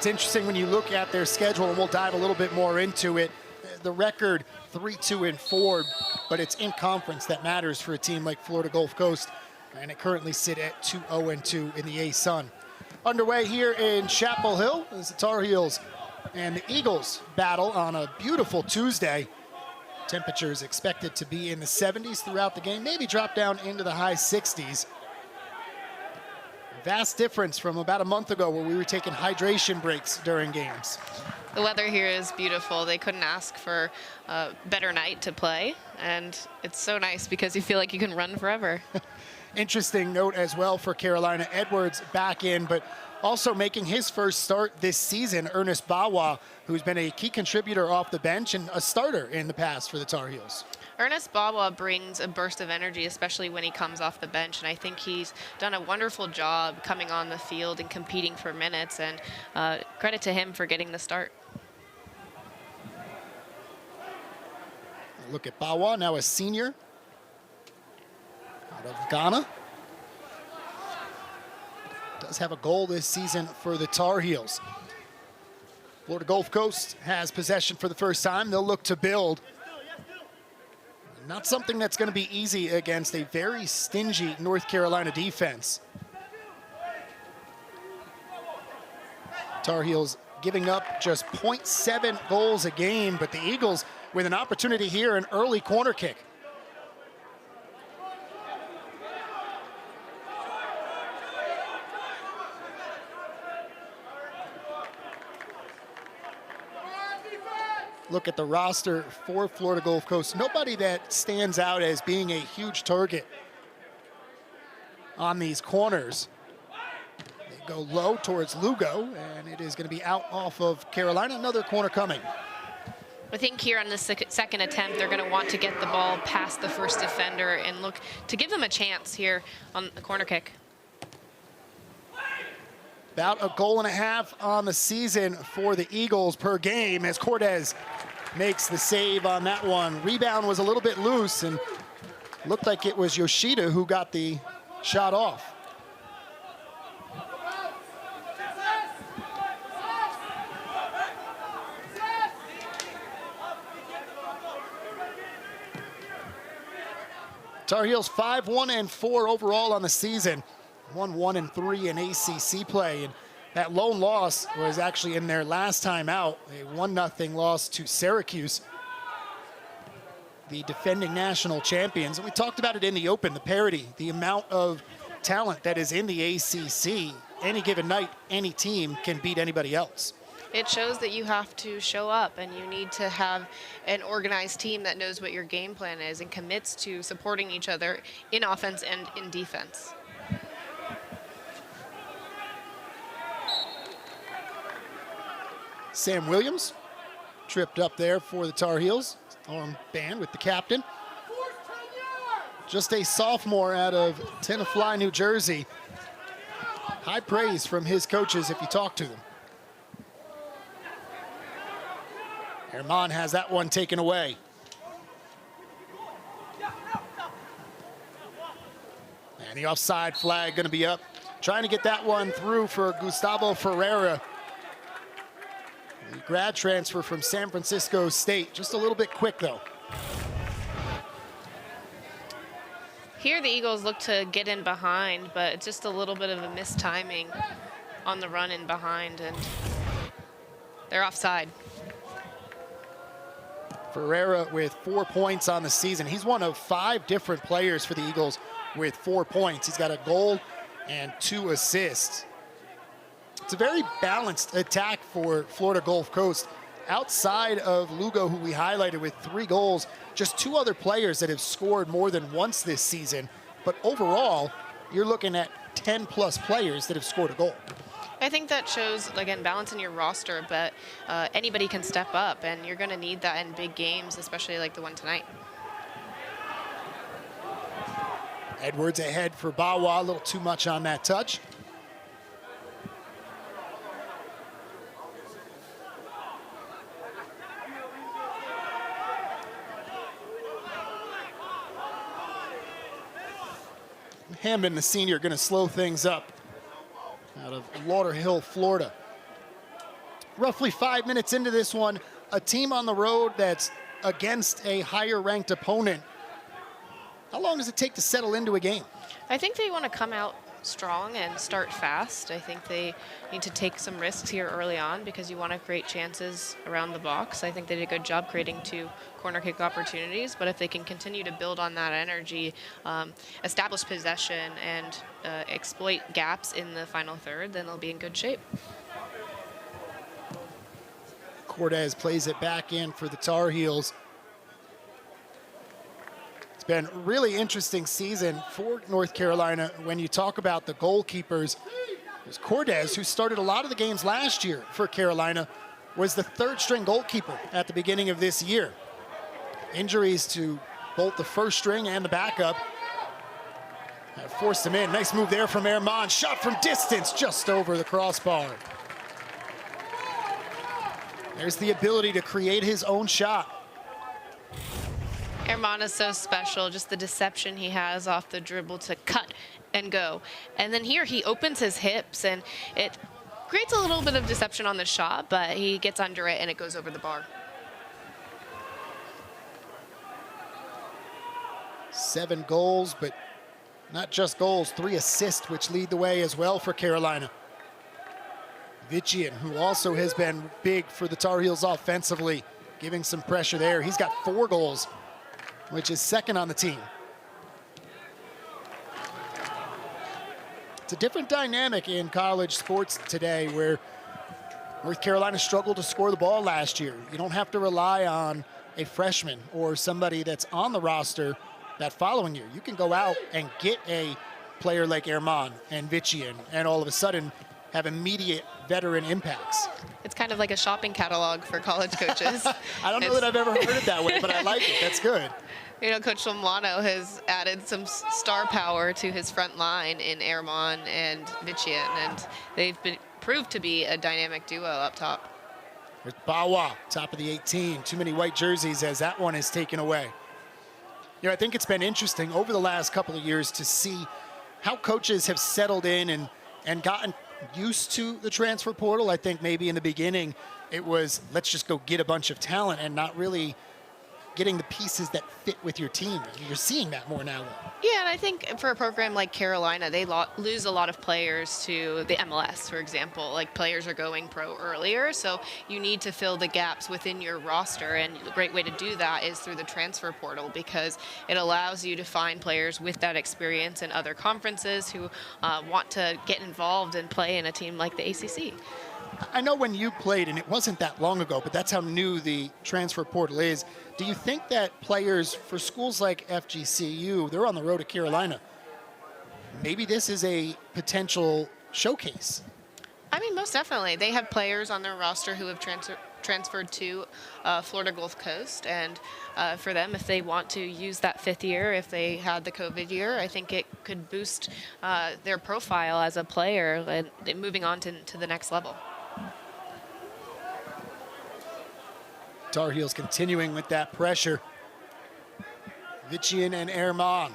It's interesting when you look at their schedule, and we'll dive a little bit more into it. The record 3-2-4, but it's in conference that matters for a team like Florida Gulf Coast, and it currently sit at 2-0-2 in the A-Sun. Underway here in Chapel Hill is the Tar Heels and the Eagles battle on a beautiful Tuesday. Temperatures expected to be in the 70s throughout the game, maybe drop down into the high 60s. Vast difference from about a month ago where we were taking hydration breaks during games. The weather here is beautiful. They couldn't ask for a better night to play, and it's so nice because you feel like you can run forever. Interesting note as well for Carolina. Edwards back in, but also making his first start this season, Ernest Bawa, who's been a key contributor off the bench and a starter in the past for the Tar Heels. Ernest Bawa brings a burst of energy, especially when he comes off the bench, and I think he's done a wonderful job coming on the field and competing for minutes, and credit to him for getting the start. Look at Bawa, now a senior out of Ghana. Does have a goal this season for the Tar Heels. Florida Gulf Coast has possession for the first time. They'll look to build. Not something that's going to be easy against a very stingy North Carolina defense. Tar Heels giving up just 0.7 goals a game, but the Eagles with an opportunity here, an early corner kick. Look at the roster for Florida Gulf Coast. Nobody that stands out as being a huge target on these corners. They go low towards Lugo, and it is going to be out off of Carolina. Another corner coming. I think here on the second attempt, they're going to want to get the ball past the first defender and look to give them a chance here on the corner kick. About a goal and a half on the season for the Eagles per game as Cortez makes the save on that one. Rebound was a little bit loose and looked like it was Yoshida who got the shot off. Tar Heels 5-1-4 overall on the season. 1-1-3 in ACC play, and that lone loss was actually in their last time out, a 1-0 loss to Syracuse, the defending national champions. And we talked about it in the open, the parity, the amount of talent that is in the ACC. Any given night, any team can beat anybody else. It shows that you have to show up, and you need to have an organized team that knows what your game plan is and commits to supporting each other in offense and in defense. Sam Williams tripped up there for the Tar Heels. Arm band with the captain. Just a sophomore out of Tenafly, New Jersey. High praise from his coaches if you talk to them. Herman has that one taken away. And the offside flag going to be up. Trying to get that one through for Gustavo Ferreira. The grad transfer from San Francisco State. Just a little bit quick, though. Here the Eagles look to get in behind, but it's just a little bit of a mistiming on the run in behind, and they're offside. Ferreira with 4 points on the season. He's one of 5 different players for the Eagles with 4 points. He's got a goal and 2 assists. It's a very balanced attack for Florida Gulf Coast. Outside of Lugo, who we highlighted with 3 goals, just 2 other players that have scored more than once this season. But overall, you're looking at 10+ players that have scored a goal. I think that shows, again, balance in your roster, but anybody can step up, and you're going to need that in big games, especially like the one tonight. Edwards ahead for Bawa, a little too much on that touch. Hammond, the senior, going to slow things up out of Lauderhill, Florida. roughly 5 minutes into this one, a team on the road that's against a higher ranked opponent. How long does it take to settle into a game? I think they want to come out strong and start fast. I think they need to take some risks here early on because you want to create chances around the box. I think they did a good job creating 2 corner kick opportunities, but if they can continue to build on that energy, establish possession, and exploit gaps in the final third, then they'll be in good shape. Cortez plays it back in for the Tar Heels. It's been a really interesting season for North Carolina. When you talk about the goalkeepers, there's Cortez, who started a lot of the games last year for Carolina, was the 3rd-string goalkeeper at the beginning of this year. Injuries to both the 1st string and the backup have forced him in. Nice move there from Erman. Shot from distance, just over the crossbar. There's the ability to create his own shot. Erman is so special, just the deception he has off the dribble to cut and go. And then here he opens his hips, and it creates a little bit of deception on the shot, but he gets under it and it goes over the bar. 7 goals, but not just goals, 3 assists, which lead the way as well for Carolina. Vichian, who also has been big for the Tar Heels offensively, giving some pressure there. He's got 4 goals, which is 2nd on the team. It's a different dynamic in college sports today, where North Carolina struggled to score the ball last year. You don't have to rely on a freshman or somebody that's on the roster that following year. You can go out and get a player like Erman and Vichian and all of a sudden have immediate veteran impacts. It's kind of like a shopping catalog for college coaches. I don't know that I've ever heard it that way, but I like it. That's good. You know, Coach Milano has added some star power to his front line in Erman and Vichian, and they've been proved to be a dynamic duo up top. There's Bawa, top of the 18. Too many white jerseys as that one is taken away. You know, I think it's been interesting over the last couple of years to see how coaches have settled in and gotten used to the transfer portal. I think maybe in the beginning it was, let's just go get a bunch of talent and not really getting the pieces that fit with your team. You're seeing that more now. Yeah, and I think for a program like Carolina, they lose a lot of players to the MLS, for example. Like, players are going pro earlier, so you need to fill the gaps within your roster, and a great way to do that is through the transfer portal, because it allows you to find players with that experience in other conferences who want to get involved and play in a team like the ACC. I know when you played, and it wasn't that long ago, but that's how new the transfer portal is. Do you think that players for schools like FGCU, they're on the road to Carolina, maybe this is a potential showcase? I mean, most definitely. They have players on their roster who have transferred to Florida Gulf Coast, and for them, if they want to use that 5th year, if they had the COVID year, I think it could boost their profile as a player and moving on to the next level. Tar Heels continuing with that pressure. Vichian and Erman.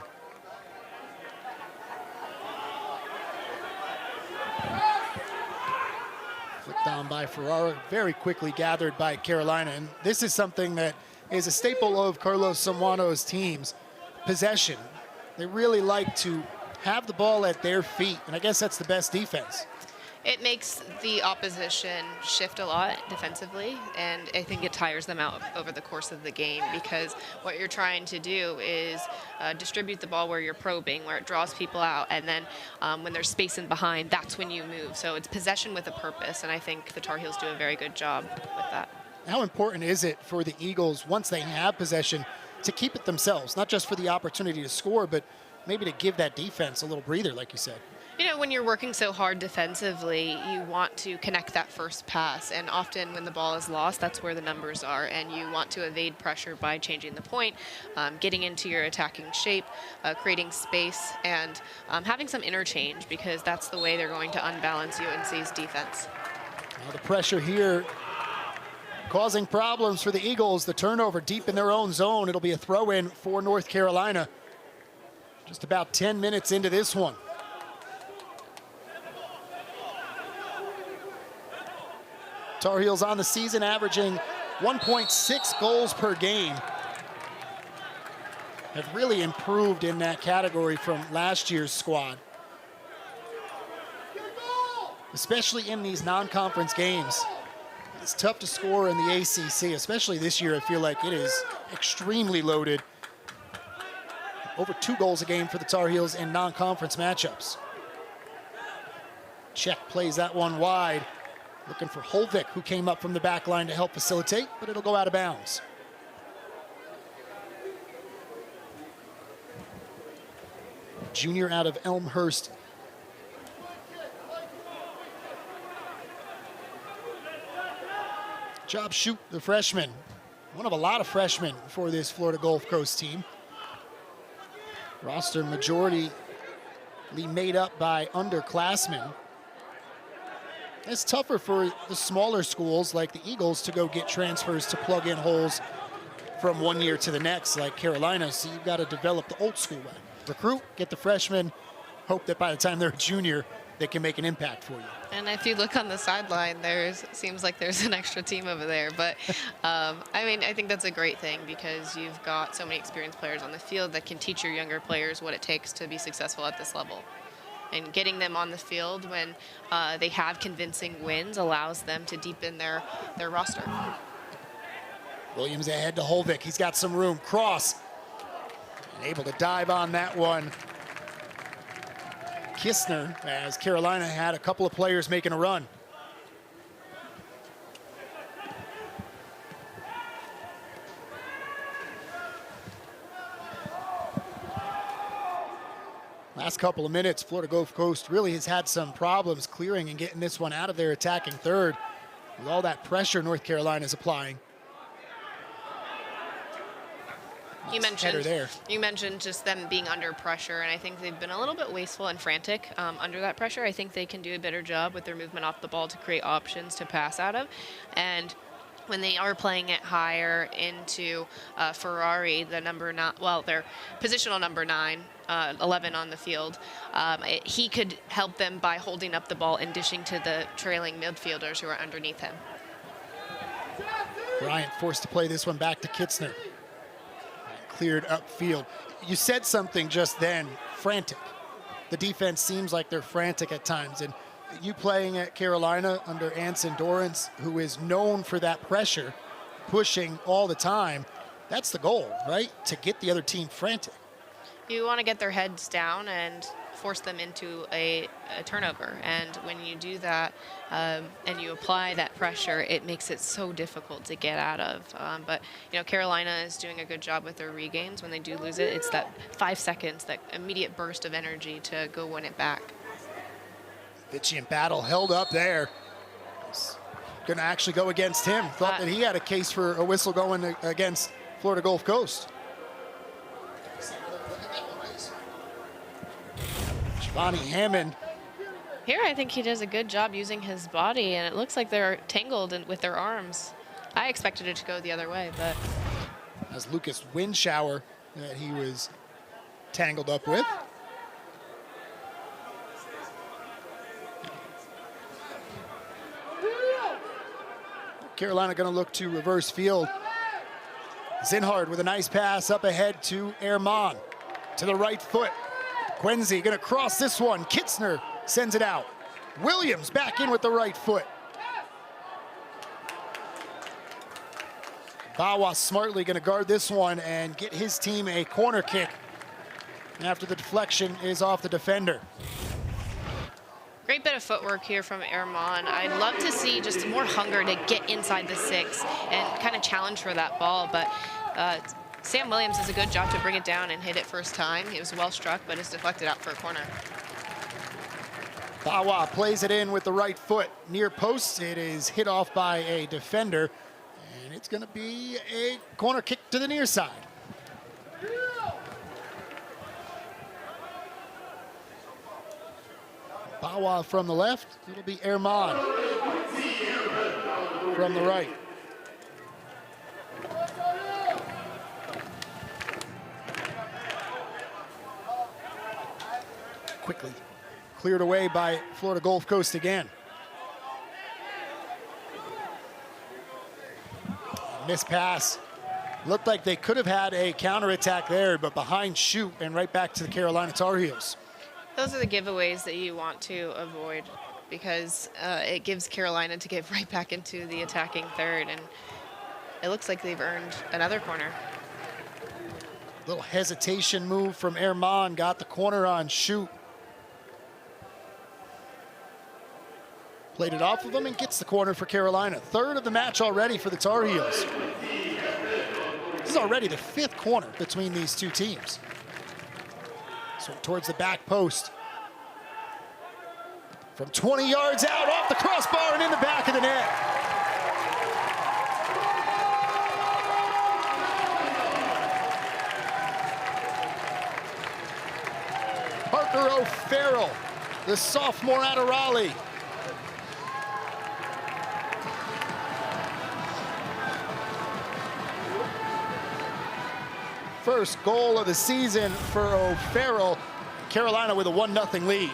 Flicked down by Ferrara, very quickly gathered by Carolina. And this is something that is a staple of Carlos Samuano's teams, possession. They really like to have the ball at their feet, and I guess that's the best defense. It makes the opposition shift a lot defensively, and I think it tires them out over the course of the game, because what you're trying to do is distribute the ball where you're probing, where it draws people out, and then when there's space in behind, that's when you move. So it's possession with a purpose, and I think the Tar Heels do a very good job with that. How important is it for the Eagles, once they have possession, to keep it themselves, not just for the opportunity to score, but maybe to give that defense a little breather, like you said? You know, when you're working so hard defensively, you want to connect that first pass. And often when the ball is lost, that's where the numbers are. And you want to evade pressure by changing the point, getting into your attacking shape, creating space, and having some interchange, because that's the way they're going to unbalance UNC's defense. Now the pressure here causing problems for the Eagles. The turnover deep in their own zone. It'll be a throw-in for North Carolina. Just about 10 minutes into this one. Tar Heels on the season averaging 1.6 goals per game. Have really improved in that category from last year's squad. Especially in these non-conference games. It's tough to score in the ACC, especially this year. I feel like it is extremely loaded. Over 2 goals a game for the Tar Heels in non-conference matchups. Czech plays that one wide. Looking for Holvik, who came up from the back line to help facilitate, but it'll go out of bounds. Junior out of Elmhurst. Job Shoot, the freshman. One of a lot of freshmen for this Florida Gulf Coast team. Roster majority made up by underclassmen. It's tougher for the smaller schools like the Eagles to go get transfers to plug in holes from one year to the next like Carolina, so you've got to develop the old school way. Recruit, get the freshmen, hope that by the time they're a junior, they can make an impact for you. And if you look on the sideline, seems like there's an extra team over there. But, I mean, I think that's a great thing because you've got so many experienced players on the field that can teach your younger players what it takes to be successful at this level. And getting them on the field when they have convincing wins allows them to deepen their roster. Williams ahead to Holvik. He's got some room. Cross. And able to dive on that one. Kistner, as Carolina had a couple of players making a run. Last couple of minutes, Florida Gulf Coast really has had some problems clearing and getting this one out of their attacking third with all that pressure North Carolina is applying. You mentioned just them being under pressure, and I think they've been a little bit wasteful and frantic under that pressure. I think they can do a better job with their movement off the ball to create options to pass out of. And when they are playing it higher into Ferrari, the number 9, well, their positional number 9, 11 on the field, he could help them by holding up the ball and dishing to the trailing midfielders who are underneath him. Bryant forced to play this one back to Kistner. Cleared upfield. You said something just then, frantic. The defense seems like they're frantic at times, and you playing at Carolina under Anson Dorrance, who is known for that pressure, pushing all the time, that's the goal, right? To get the other team frantic. You want to get their heads down and force them into a turnover, and when you do that and you apply that pressure, it makes it so difficult to get out of. But you know, Carolina is doing a good job with their regains. When they do lose it, it's that 5 seconds, that immediate burst of energy to go win it back. Vitchian battle held up there. Going to actually go against him. Thought that he had a case for a whistle going against Florida Gulf Coast. Bonnie Hammond. Here, I think he does a good job using his body, and it looks like they're tangled with their arms. I expected it to go the other way, but... As Lucas Windshower that he was tangled up with. Carolina going to look to reverse field. Zinhard with a nice pass up ahead to Erman. To the right foot. Quincy going to cross this one. Kistner sends it out. Williams back in with the right foot. Bawa smartly going to guard this one and get his team a corner kick after the deflection is off the defender. Great bit of footwork here from Erman. I'd love to see just more hunger to get inside the 6 and kind of challenge for that ball, but Sam Williams does a good job to bring it down and hit it first time. It was well struck, but it's deflected out for a corner. Bawa plays it in with the right foot. Near post, it is hit off by a defender, and it's going to be a corner kick to the near side. Bawa from the left, it'll be Erman from the right. Quickly cleared away by Florida Gulf Coast again. Missed pass. Looked like they could have had a counterattack there, but behind shoot and right back to the Carolina Tar Heels. Those are the giveaways that you want to avoid because it gives Carolina to get right back into the attacking third, and it looks like they've earned another corner. Little hesitation move from Erman, got the corner on shoot. Played it off of him and gets the corner for Carolina. Third of the match already for the Tar Heels. This is already the 5th corner between these two teams. So towards the back post. From 20 yards out, off the crossbar and in the back of the net. Parker O'Farrell, the sophomore out of Raleigh. First goal of the season for O'Farrell. Carolina with a 1-0 lead.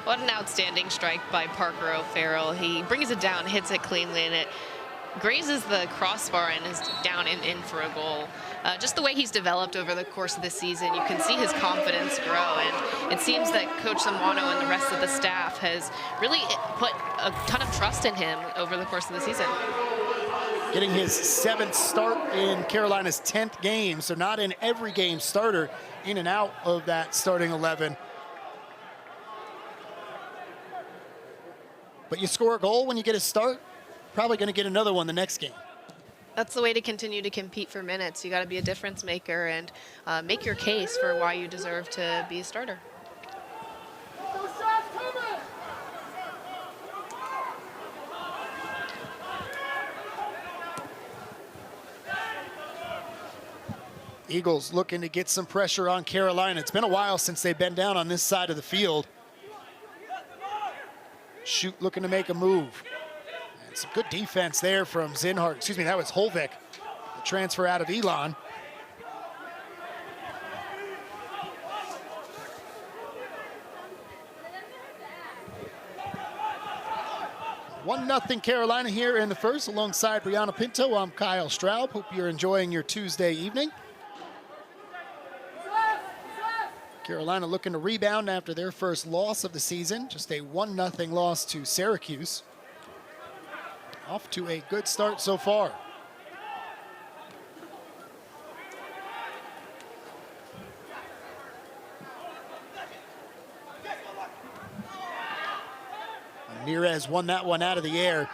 What an outstanding strike by Parker O'Farrell. He brings it down, hits it cleanly, and it grazes the crossbar and is down and in for a goal. Just the way he's developed over the course of the season, you can see his confidence grow, and it seems that Coach Zamwano and the rest of the staff has really put a ton of trust in him over the course of the season. Getting his 7th start in Carolina's 10th game, so not in every game starter, in and out of that starting 11. But you score a goal when you get a start, probably going to get another one the next game. That's the way to continue to compete for minutes. You got to be a difference maker and make your case for why you deserve to be a starter. Eagles looking to get some pressure on Carolina. It's been a while since they've been down on this side of the field. Shoot looking to make a move. And some good defense there from Zinhart. Excuse me, that was Holvik. The transfer out of Elon. One nothing Carolina here in the first. Alongside Brianna Pinto, I'm Kyle Straub. Hope you're enjoying your Tuesday evening. Carolina looking to rebound after their first loss of the season. Just a 1-0 loss to Syracuse. Off to a good start so far. Ramirez won that one out of the air.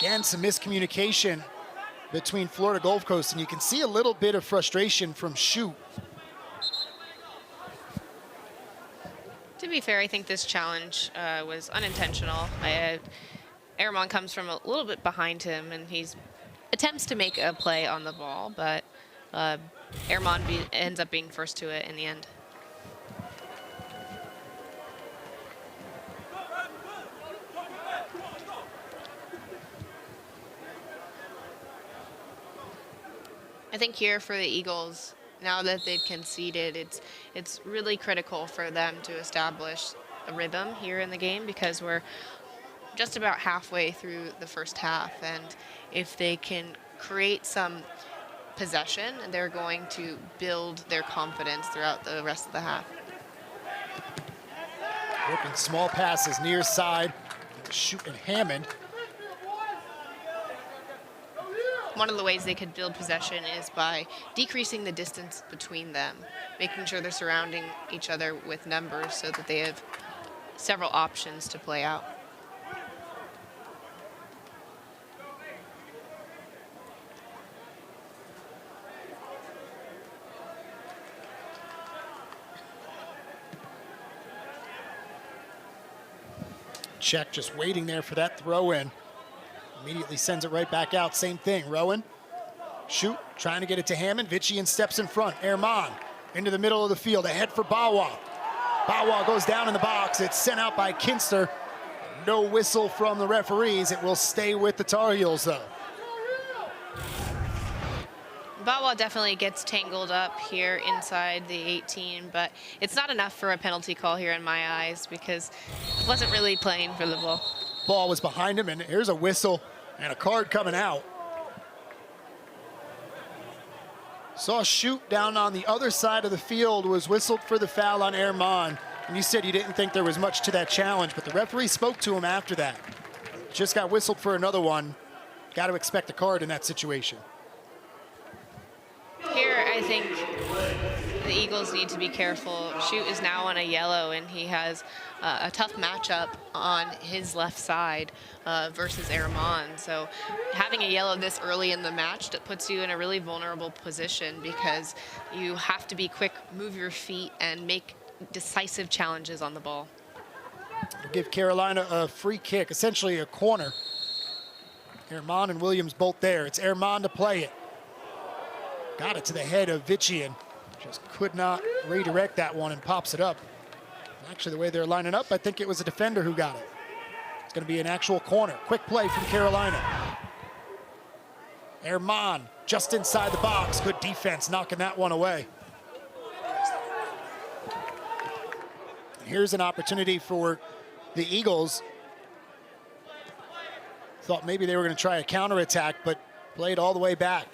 Again, some miscommunication between Florida Gulf Coast, and you can see a little bit of frustration from Shoot. To be fair, I think this challenge was unintentional. Erman comes from a little bit behind him, and he attempts to make a play on the ball, but Erman ends up being first to it in the end. I think here for the Eagles, now that they've conceded, it's really critical for them to establish a rhythm here in the game, because we're just about halfway through the first half, and if they can create some possession, they're going to build their confidence throughout the rest of the half. Working small passes near side, Shoot and Hammond. One of the ways they could build possession is by decreasing the distance between them, making sure they're surrounding each other with numbers so that they have several options to play out. Check just waiting there for that throw in. Immediately sends it right back out. Same thing. Rowan. Shoot. Trying to get it to Hammond. Vichian steps in front. Erman into the middle of the field. Ahead for Bawa. Bawa goes down in the box. It's sent out by Kinster. No whistle from the referees. It will stay with the Tar Heels, though. Bawa definitely gets tangled up here inside the 18, but it's not enough for a penalty call here in my eyes, because it wasn't really playing for the ball. Ball was behind him, and here's a whistle and a card coming out. Saw a shoot down on the other side of the field, was whistled for the foul on Herman. And you said you didn't think there was much to that challenge, but the referee spoke to him after that. Just got whistled for another one. Got to expect a card in that situation. Here, I think the Eagles need to be careful. Shoot is now on a yellow, and he has a tough matchup on his left side versus Herman. So having a yellow this early in the match, that puts you in a really vulnerable position because you have to be quick, move your feet, and make decisive challenges on the ball. It'll give Carolina a free kick, essentially a corner. Herman and Williams both there. It's Herman to play it. Got it to the head of Vician. Just could not redirect that one and pops it up. Actually, the way they're lining up, I think it was a defender who got it. It's going to be an actual corner. Quick play from Carolina. Herman just inside the box. Good defense, knocking that one away. Here's an opportunity for the Eagles. Thought maybe they were going to try a counterattack, but played all the way back.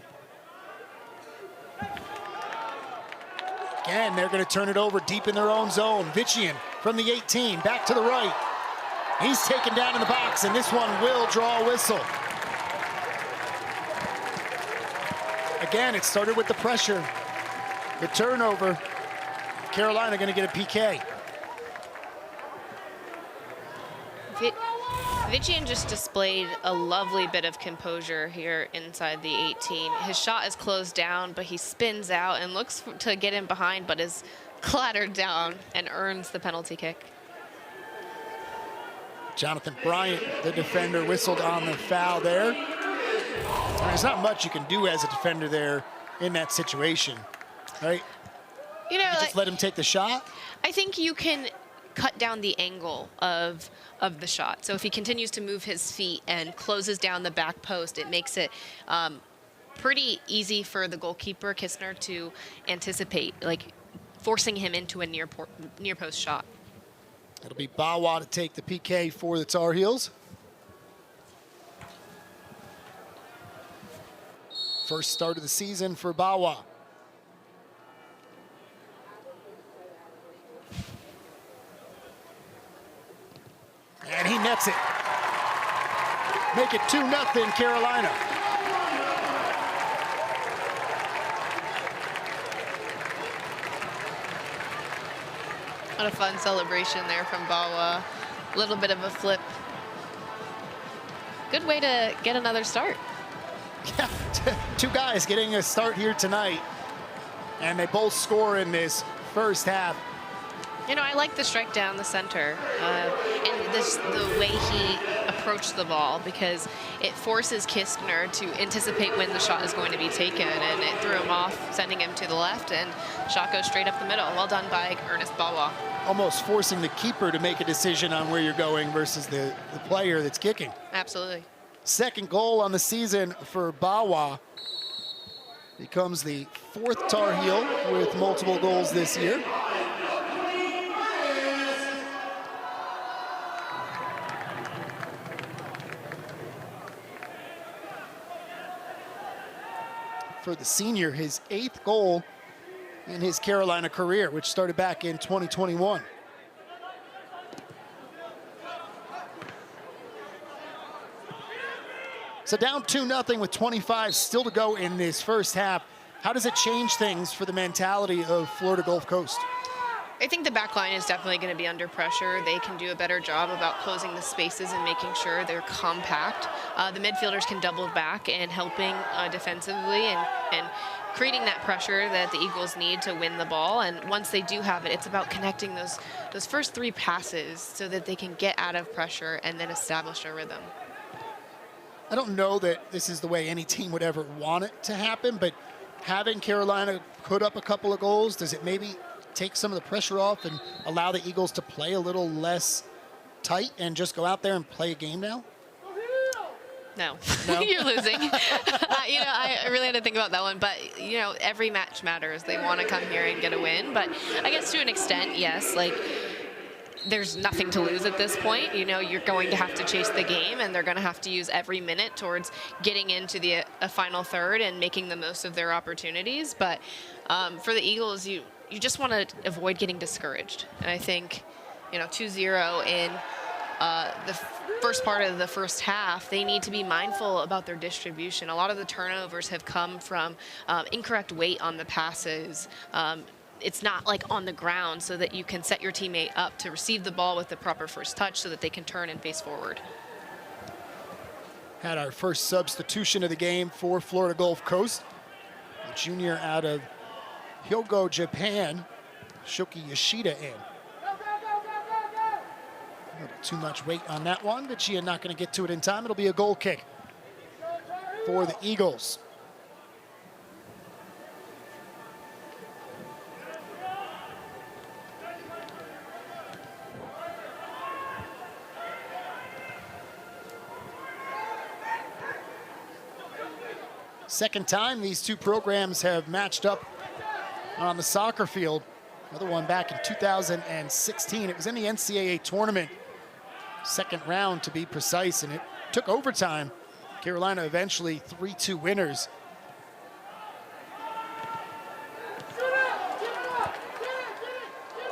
Again, they're going to turn it over deep in their own zone. Vician from the 18, back to the right. He's taken down in the box, and this one will draw a whistle. Again, it started with the pressure. The turnover. Carolina going to get a PK. Vician just displayed a lovely bit of composure here inside the 18. His shot is closed down, but he spins out and looks to get in behind, but is clattered down and earns the penalty kick. Jonathan Bryant, the defender, whistled on the foul there. There's not much you can do as a defender there in that situation, right? You know, just let him take the shot? I think you can cut down the angle of the shot. So if he continues to move his feet and closes down the back post, it makes it pretty easy for the goalkeeper, Kistner, to anticipate, like forcing him into a near post shot. It'll be Bawa to take the PK for the Tar Heels. First start of the season for Bawa. And he nets it. Make it 2-0 Carolina. What a fun celebration there from Bawa. A little bit of a flip. Good way to get another start. Yeah, two guys getting a start here tonight. And they both score in this first half. You know, I like the strike down the center and the way he approached the ball, because it forces Kistner to anticipate when the shot is going to be taken, and it threw him off, sending him to the left, and shot goes straight up the middle. Well done by Ernest Bawa. Almost forcing the keeper to make a decision on where you're going versus the player that's kicking. Absolutely. Second goal on the season for Bawa. Becomes the fourth Tar Heel with multiple goals this year. For the senior, his 8th goal in his Carolina career, which started back in 2021. So down 2-0 with 25 still to go in this first half. How does it change things for the mentality of Florida Gulf Coast? I think the back line is definitely going to be under pressure. They can do a better job about closing the spaces and making sure they're compact. The midfielders can double back and helping defensively and creating that pressure that the Eagles need to win the ball. And once they do have it, it's about connecting those first 3 passes so that they can get out of pressure and then establish a rhythm. I don't know that this is the way any team would ever want it to happen, but having Carolina put up a couple of goals, does it maybe take some of the pressure off and allow the Eagles to play a little less tight and just go out there and play a game now? No, No? You're losing. You know, I really had to think about that one, but you know, every match matters. They want to come here and get a win, but I guess to an extent, yes. Like, there's nothing to lose at this point. You know, you're going to have to chase the game, and they're going to have to use every minute towards getting into a final third and making the most of their opportunities. But for the Eagles, you just want to avoid getting discouraged. And I think, you know, 2-0 in the first part of the first half, they need to be mindful about their distribution. A lot of the turnovers have come from incorrect weight on the passes. It's not like on the ground, so that you can set your teammate up to receive the ball with the proper first touch so that they can turn and face forward. Had our first substitution of the game for Florida Gulf Coast. A junior out of Hyogo, Japan, Shoki Yoshida in. A little too much weight on that one, but she is not going to get to it in time. It'll be a goal kick for the Eagles. Second time these two programs have matched up on the soccer field. Another one back in 2016. It was in the NCAA tournament, second round to be precise, and it took overtime. Carolina eventually 3-2 winners.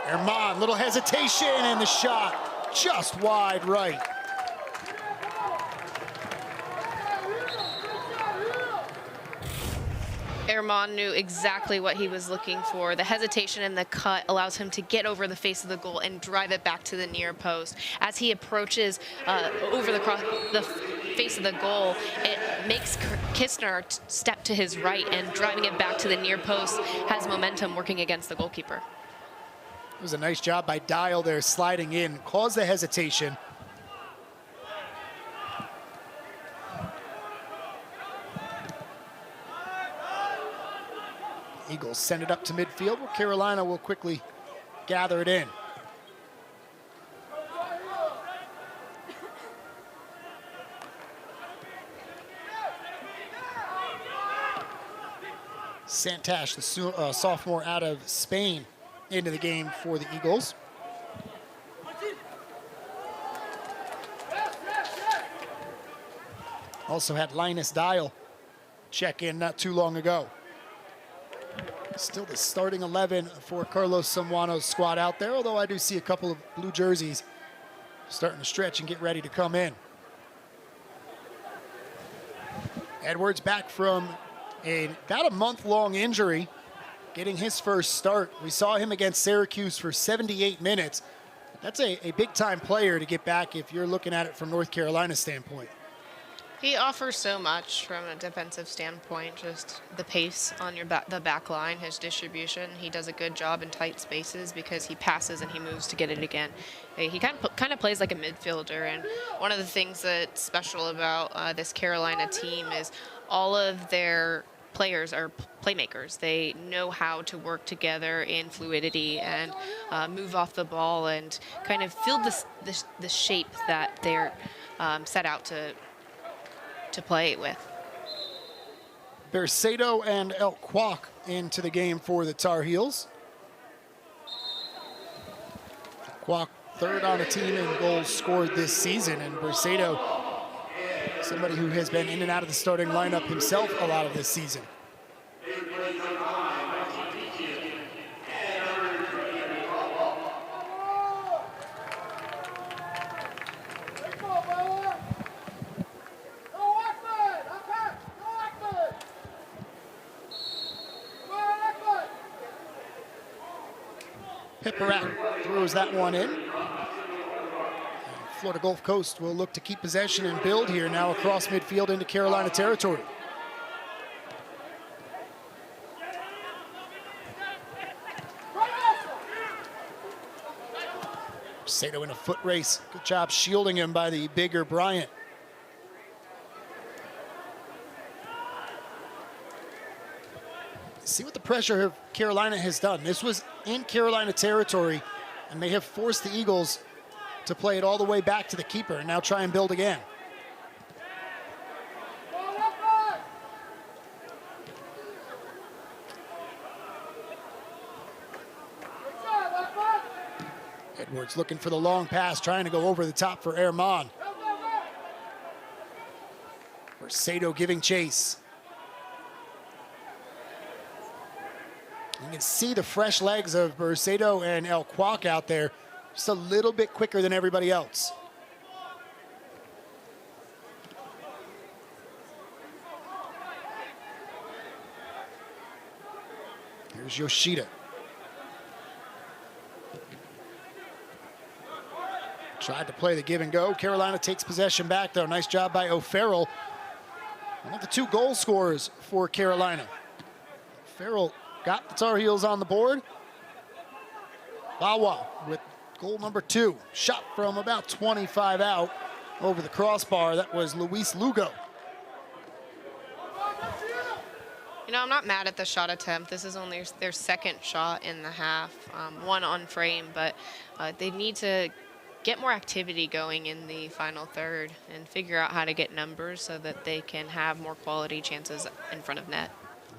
Herman, little hesitation, and the shot just wide right. Herman knew exactly what he was looking for. The hesitation and the cut allows him to get over the face of the goal and drive it back to the near post. As he approaches over the face of the goal, it makes Kistner step to his right, and driving it back to the near post has momentum working against the goalkeeper. It was a nice job by Dial there, sliding in, caused the hesitation. Eagles send it up to midfield, where Carolina will quickly gather it in. Santash, the sophomore out of Spain, into the game for the Eagles. Also had Linus Dial check in not too long ago. Still the starting 11 for Carlos Samuano's squad out there, although I do see a couple of blue jerseys starting to stretch and get ready to come in. Edwards back from about a month-long injury, getting his first start. We saw him against Syracuse for 78 minutes. That's a big-time player to get back if you're looking at it from North Carolina's standpoint. He offers so much from a defensive standpoint, just the pace on the back line, his distribution. He does a good job in tight spaces because he passes and he moves to get it again. He kind of plays like a midfielder, and one of the things that's special about this Carolina team is all of their players are playmakers. They know how to work together in fluidity and move off the ball and kind of fill the shape that they're set out to play with. Bercedo and El Kwak into the game for the Tar Heels. Kwak third on the team in goals scored this season, and Bercedo, somebody who has been in and out of the starting lineup himself a lot of this season. Pipperat throws that one in. Florida Gulf Coast will look to keep possession and build here now across midfield into Carolina territory. Sato in a foot race. Good job shielding him by the bigger Bryant. See what the pressure of Carolina has done. This was in Carolina territory, and they have forced the Eagles to play it all the way back to the keeper and now try and build again. Edwards looking for the long pass, trying to go over the top for Herman. Bursato giving chase. You can see the fresh legs of Bursato and El Kwak out there, just a little bit quicker than everybody else. Here's Yoshida. Tried to play the give and go. Carolina takes possession back though. Nice job by O'Farrell. One of the 2 goal scorers for Carolina. O'Farrell got the Tar Heels on the board. Bawa with goal number 2. Shot from about 25 out over the crossbar. That was Luis Lugo. You know, I'm not mad at the shot attempt. This is only their second shot in the half, one on frame, but they need to get more activity going in the final third and figure out how to get numbers so that they can have more quality chances in front of net.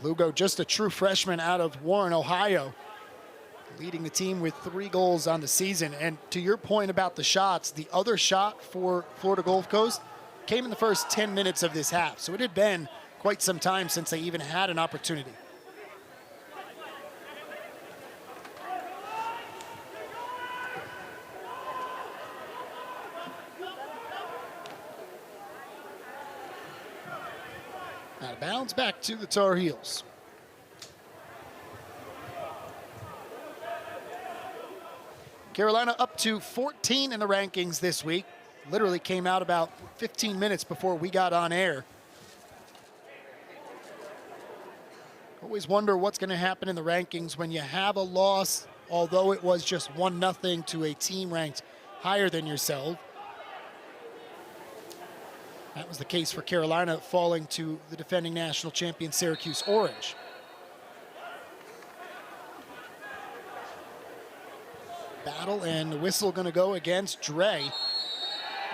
Lugo, just a true freshman out of Warren, Ohio, leading the team with 3 goals on the season. And to your point about the shots, the other shot for Florida Gulf Coast came in the first 10 minutes of this half. So it had been quite some time since they even had an opportunity. Out of bounds, back to the Tar Heels. Carolina up to 14 in the rankings this week. Literally came out about 15 minutes before we got on air. Always wonder what's going to happen in the rankings when you have a loss, although it was just 1-0 to a team ranked higher than yourself. That was the case for Carolina, falling to the defending national champion Syracuse Orange. Battle and the whistle going to go against Dre.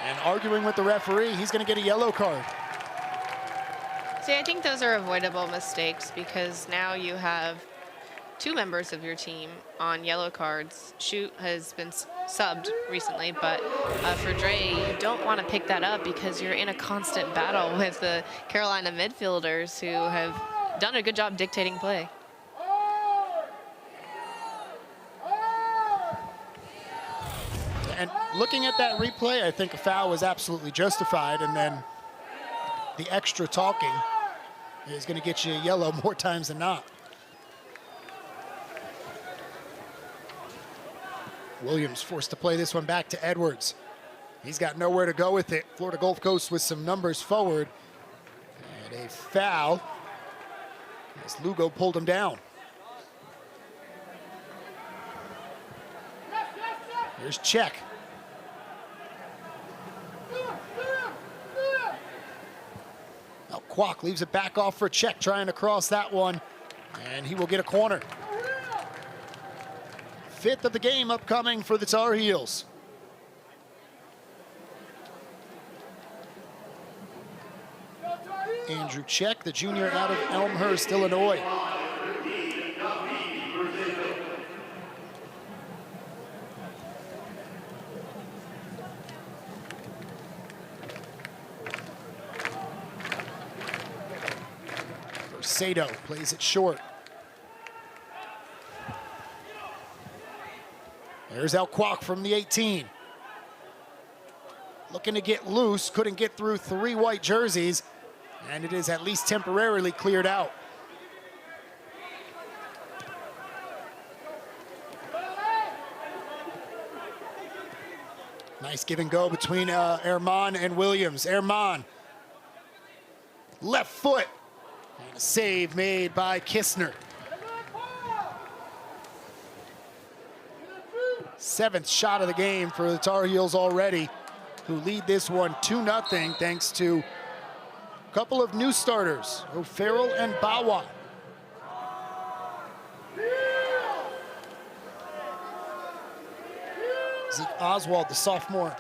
And arguing with the referee, he's going to get a yellow card. See, I think those are avoidable mistakes because now you have 2 members of your team on yellow cards. Shoot has been subbed recently, but for Dre, you don't want to pick that up because you're in a constant battle with the Carolina midfielders who have done a good job dictating play. And looking at that replay, I think a foul was absolutely justified, and then the extra talking is going to get you a yellow more times than not. Williams forced to play this one back to Edwards. He's got nowhere to go with it. Florida Gulf Coast with some numbers forward. And a foul as Lugo pulled him down. Here's Czech. Now Kwak leaves it back off for Czech, trying to cross that one, and he will get a corner. 5th of the game upcoming for the Tar Heels. Andrew Czech, the junior out of Elmhurst, Illinois. Bursato plays it short. There's El Kwak from the 18. Looking to get loose, couldn't get through 3 white jerseys, and it is at least temporarily cleared out. Nice give and go between Herman and Williams. Herman, left foot, and a save made by Kistner. 7th shot of the game for the Tar Heels already, who lead this one 2-0 thanks to a couple of new starters, O'Farrell and Bawa. Zeke Oswald, the sophomore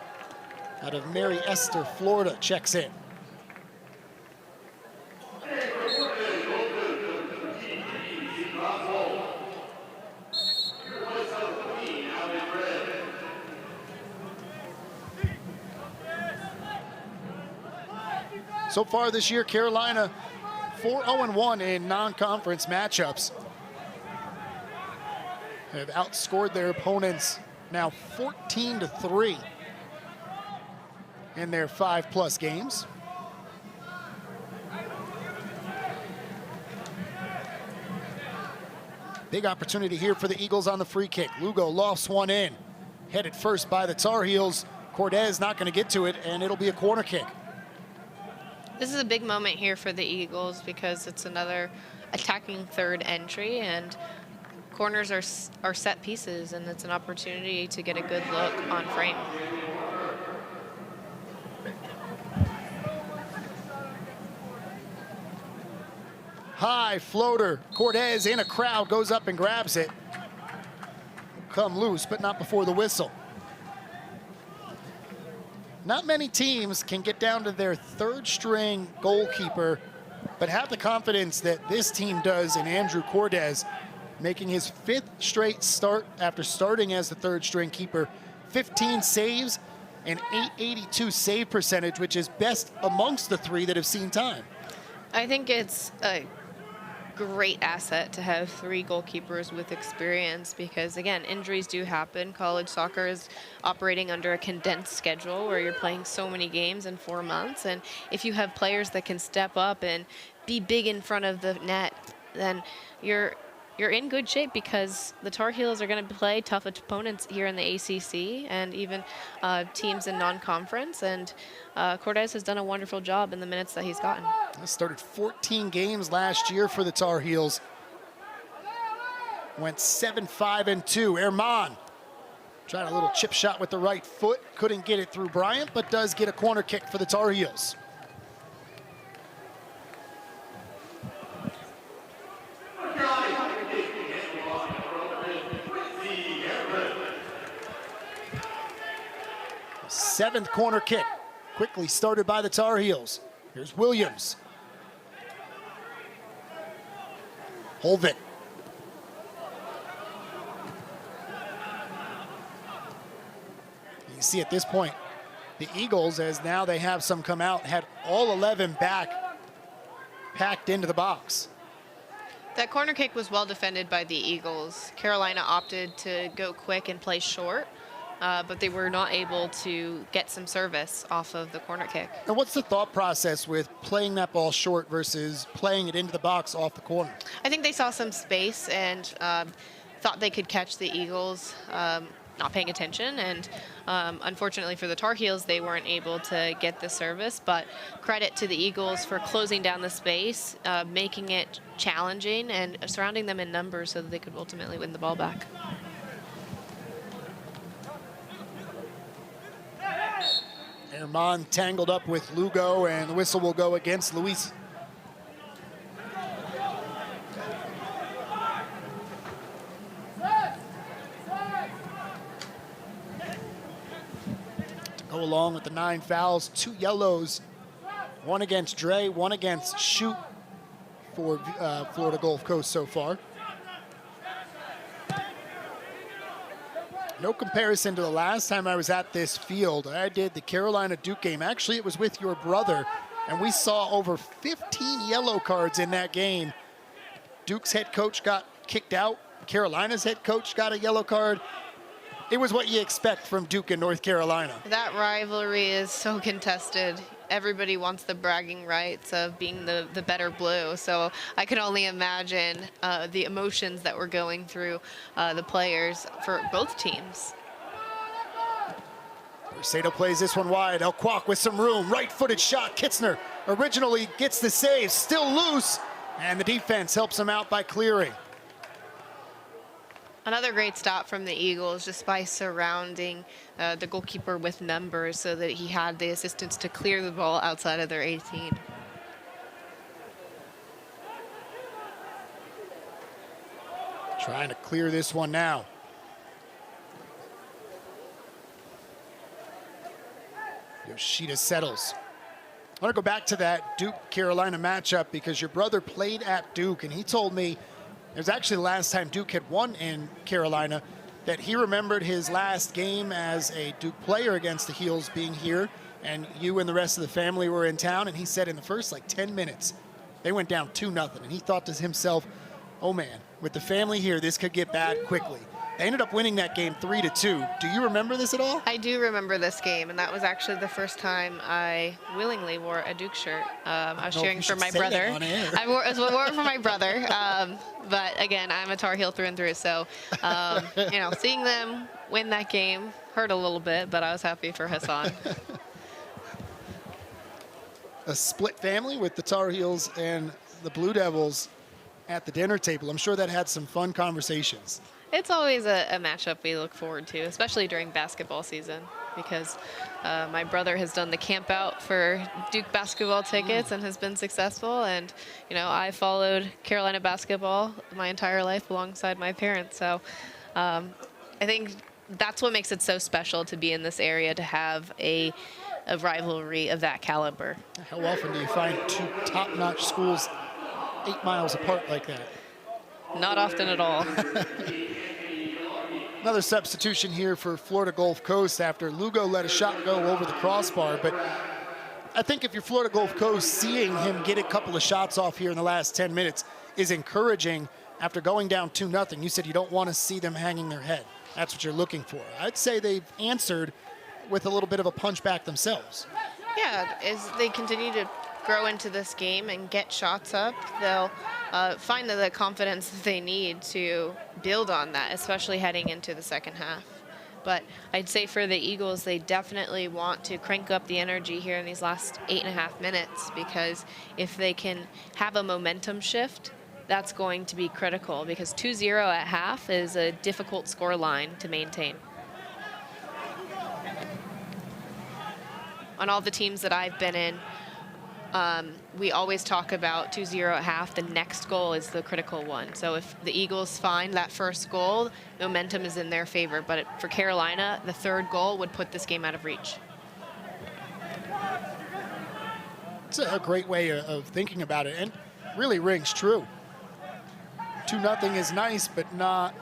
out of Mary Esther, Florida, checks in. So far this year, Carolina 4-0-1 in non-conference matchups. Have outscored their opponents now 14-3 in their 5+ games. Big opportunity here for the Eagles on the free kick. Lugo lofts one in. Headed first by the Tar Heels. Cortez not going to get to it, and it'll be a corner kick. This is a big moment here for the Eagles because it's another attacking third entry, and corners are set pieces, and it's an opportunity to get a good look on frame. High floater. Cortez in a crowd goes up and grabs it. Come loose, but not before the whistle. Not many teams can get down to their third string goalkeeper, but have the confidence that this team does in Andrew Cortez, making his 5th straight start after starting as the third string keeper. 15 saves and 882 save percentage, which is best amongst the 3 that have seen time. I think it's a great asset to have 3 goalkeepers with experience because, again, injuries do happen. College soccer is operating under a condensed schedule where you're playing so many games in 4 months, and if you have players that can step up and be big in front of the net, then you're in good shape because the Tar Heels are going to play tough opponents here in the ACC and even teams in non-conference, and Cortez has done a wonderful job in the minutes that he's gotten. He started 14 games last year for the Tar Heels. Went 7-5-2. Herman tried a little chip shot with the right foot. Couldn't get it through Bryant, but does get a corner kick for the Tar Heels. Seventh corner kick, quickly started by the Tar Heels. Here's Williams. Holvik. You see at this point, the Eagles, as now they have some come out, had all 11 back, packed into the box. That corner kick was well defended by the Eagles. Carolina opted to go quick and play short, but they were not able to get some service off of the corner kick. And what's the thought process with playing that ball short versus playing it into the box off the corner? I think they saw some space and thought they could catch the Eagles not paying attention, and unfortunately for the Tar Heels, they weren't able to get the service, but credit to the Eagles for closing down the space, making it challenging, and surrounding them in numbers so that they could ultimately win the ball back. Herman tangled up with Lugo, and the whistle will go against Luis. To go along with the 9 fouls, 2 yellows, 1 against Dre, 1 against Shoot for Florida Gulf Coast so far. No comparison to the last time I was at this field. I did the Carolina-Duke game. Actually, it was with your brother, and we saw over 15 yellow cards in that game. Duke's head coach got kicked out. Carolina's head coach got a yellow card. It was what you expect from Duke and North Carolina. That rivalry is so contested. Everybody wants the bragging rights of being the better blue. So I can only imagine the emotions that were going through the players for both teams. Mercedo plays this one wide. El Kwok with some room. Right-footed shot. Kitzner originally gets the save. Still loose. And the defense helps him out by clearing. Another great stop from the Eagles, just by surrounding the goalkeeper with numbers so that he had the assistance to clear the ball outside of their 18. Trying to clear this one now. Yoshida settles. I want to go back to that Duke-Carolina matchup because your brother played at Duke, and he told me it was actually the last time Duke had won in Carolina that he remembered his last game as a Duke player against the Heels being here and you and the rest of the family were in town, and he said in the first like 10 minutes, they went down 2-0, and he thought to himself, oh man, with the family here, this could get bad quickly. They ended up winning that game 3-2. Do you remember this at all? I do remember this game, and that was actually the first time I willingly wore a Duke shirt. I was cheering for my brother. I wore it for my brother, but again, I'm a Tar Heel through and through, so you know, seeing them win that game hurt a little bit, but I was happy for Hassan. A split family with the Tar Heels and the Blue Devils at the dinner table. I'm sure that had some fun conversations. It's always a matchup we look forward to, especially during basketball season, because my brother has done the camp out for Duke basketball tickets and has been successful. And, you know, I followed Carolina basketball my entire life alongside my parents. So I think that's what makes it so special to be in this area, to have a rivalry of that caliber. How often do you find two top-notch schools 8 miles apart like that? Not often at all. Another substitution here for Florida Gulf Coast after Lugo let a shot go over the crossbar. But I think if you're Florida Gulf Coast, seeing him get a couple of shots off here in the last 10 minutes is encouraging after going down 2-0. You said you don't want to see them hanging their head. That's what you're looking for. I'd say they've answered with a little bit of a punch back themselves. Yeah, as they continue to grow into this game and get shots up, they'll find the confidence that they need to build on that, especially heading into the second half. But I'd say for the Eagles, they definitely want to crank up the energy here in these last 8.5 minutes, because if they can have a momentum shift, that's going to be critical, because 2-0 at half is a difficult score line to maintain. On all the teams that I've been in, we always talk about 2-0 at half. The next goal is the critical one. So if the Eagles find that first goal, momentum is in their favor. But for Carolina, the third goal would put this game out of reach. It's a great way of thinking about it, and really rings true. 2-0 is nice, but not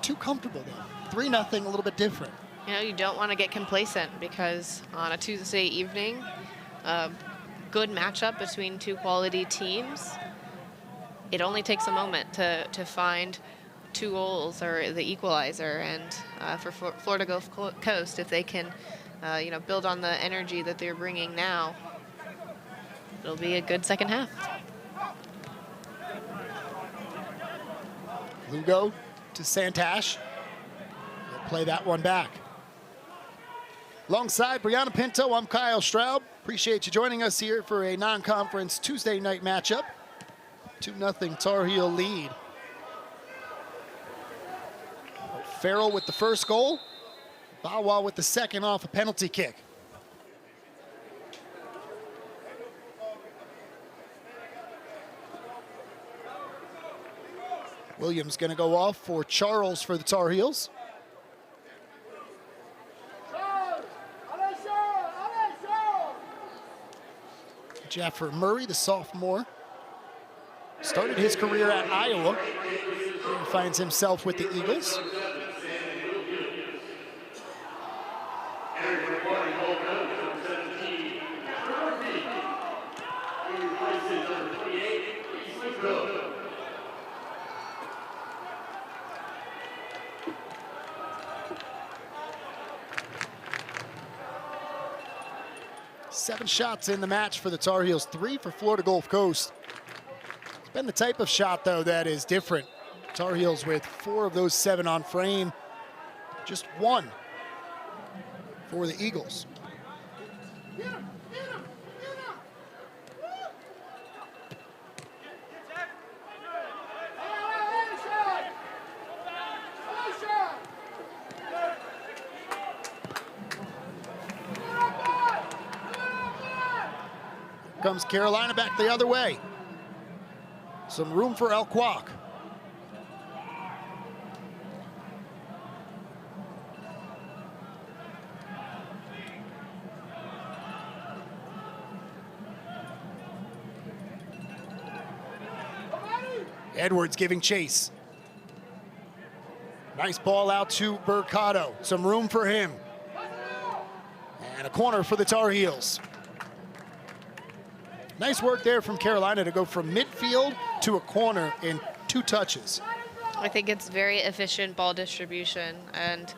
too comfortable though. 3-0, a little bit different. You know, you don't want to get complacent, because on a Tuesday evening, good matchup between two quality teams, it only takes a moment to find 2 goals or the equalizer. And for Florida Gulf Coast, if they can you know, build on the energy that they're bringing now, it'll be a good second half. Lugo to Santash. They'll play that one back. Alongside Brianna Pinto, I'm Kyle Straub. Appreciate you joining us here for a non-conference Tuesday night matchup. 2-0 Tar Heel lead. Farrell with the first goal. Bawa with the second off a penalty kick. Williams going to go off for Charles for the Tar Heels. Jeffrey Murray, the sophomore, started his career at Iowa. He finds himself with the Eagles. Seven shots in the match for the Tar Heels, 3 for Florida Gulf Coast. It's been the type of shot, though, that is different. Tar Heels with 4 of those 7 on frame, just 1 for the Eagles. Comes Carolina back the other way. Some room for El Quack. Edwards giving chase. Nice ball out to Mercado. Some room for him. And a corner for the Tar Heels. Nice work there from Carolina to go from midfield to a corner in 2 touches. I think it's very efficient ball distribution, and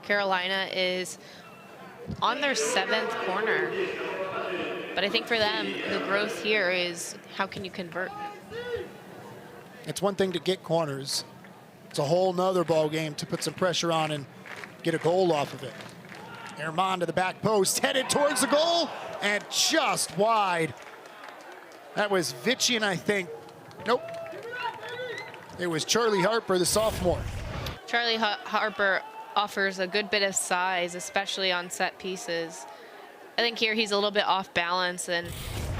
Carolina is on their 7th corner. But I think for them, the growth here is how can you convert? It's one thing to get corners. It's a whole nother ball game to put some pressure on and get a goal off of it. Herman to the back post, headed towards the goal, and just wide. That was Vitchian, I think. Nope. It was Charlie Harper, the sophomore. Charlie Harper offers a good bit of size, especially on set pieces. I think here he's a little bit off balance, and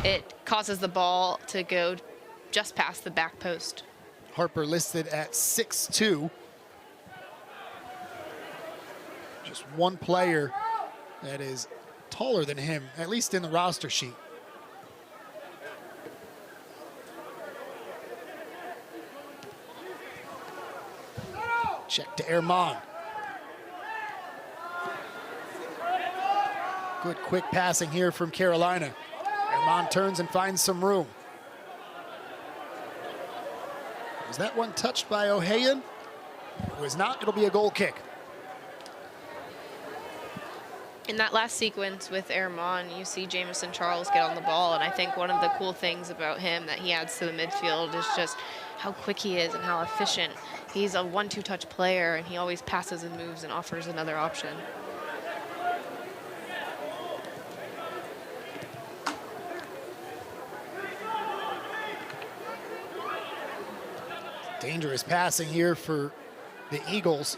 it causes the ball to go just past the back post. Harper listed at 6'2". Just one player that is taller than him, at least in the roster sheet. Check to Herman. Good quick passing here from Carolina. Herman turns and finds some room. Was that one touched by O'Hayan? It was not. It'll be a goal kick. In that last sequence with Herman, you see Jamison Charles get on the ball, and I think one of the cool things about him that he adds to the midfield is just how quick he is and how efficient. He's a 1-2 touch player, and he always passes and moves and offers another option. Dangerous passing here for the Eagles.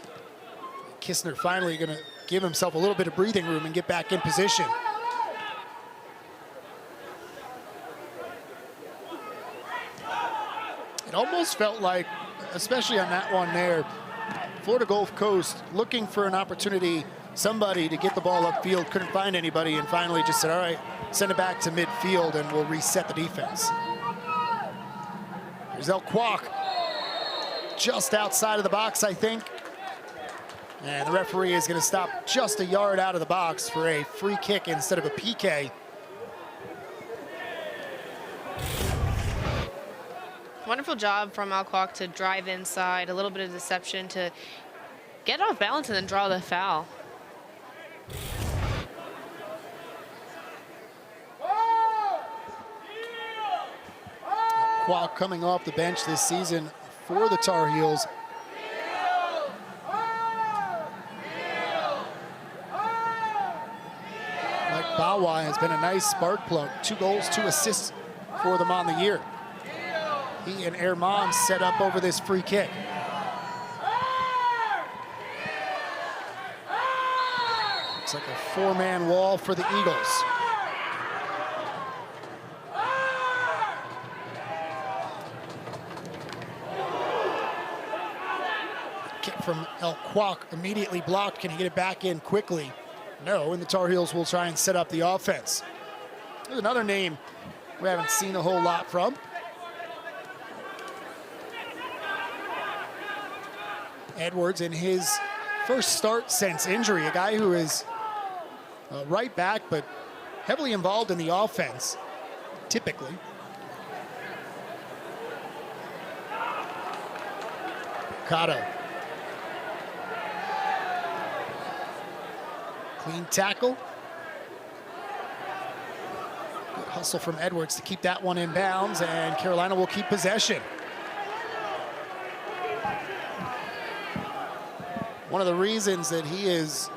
Kistner finally going to give himself a little bit of breathing room and get back in position. It almost felt like, especially on that one there, Florida Gulf Coast looking for an opportunity, somebody to get the ball upfield, couldn't find anybody, and finally just said, all right, send it back to midfield and we'll reset the defense. There's El Kwok, just outside of the box, I think. And the referee is going to stop just a yard out of the box for a free kick instead of a PK. Wonderful job from Al Kwok to drive inside, a little bit of deception to get off balance and then draw the foul. Kwok coming off the bench this season for the Tar Heels. Like Bawa has been a nice spark plug. 2 goals, 2 assists for them on the year. He and Herman set up over this free kick. Looks like a 4-man wall for the Eagles. Kick from El Kwok immediately blocked. Can he get it back in quickly? No, and the Tar Heels will try and set up the offense. There's another name we haven't seen a whole lot from. Edwards in his first start since injury, a guy who is right back but heavily involved in the offense, typically. Mercado. Clean tackle. Good hustle from Edwards to keep that one in bounds, and Carolina will keep possession. One of the reasons that he is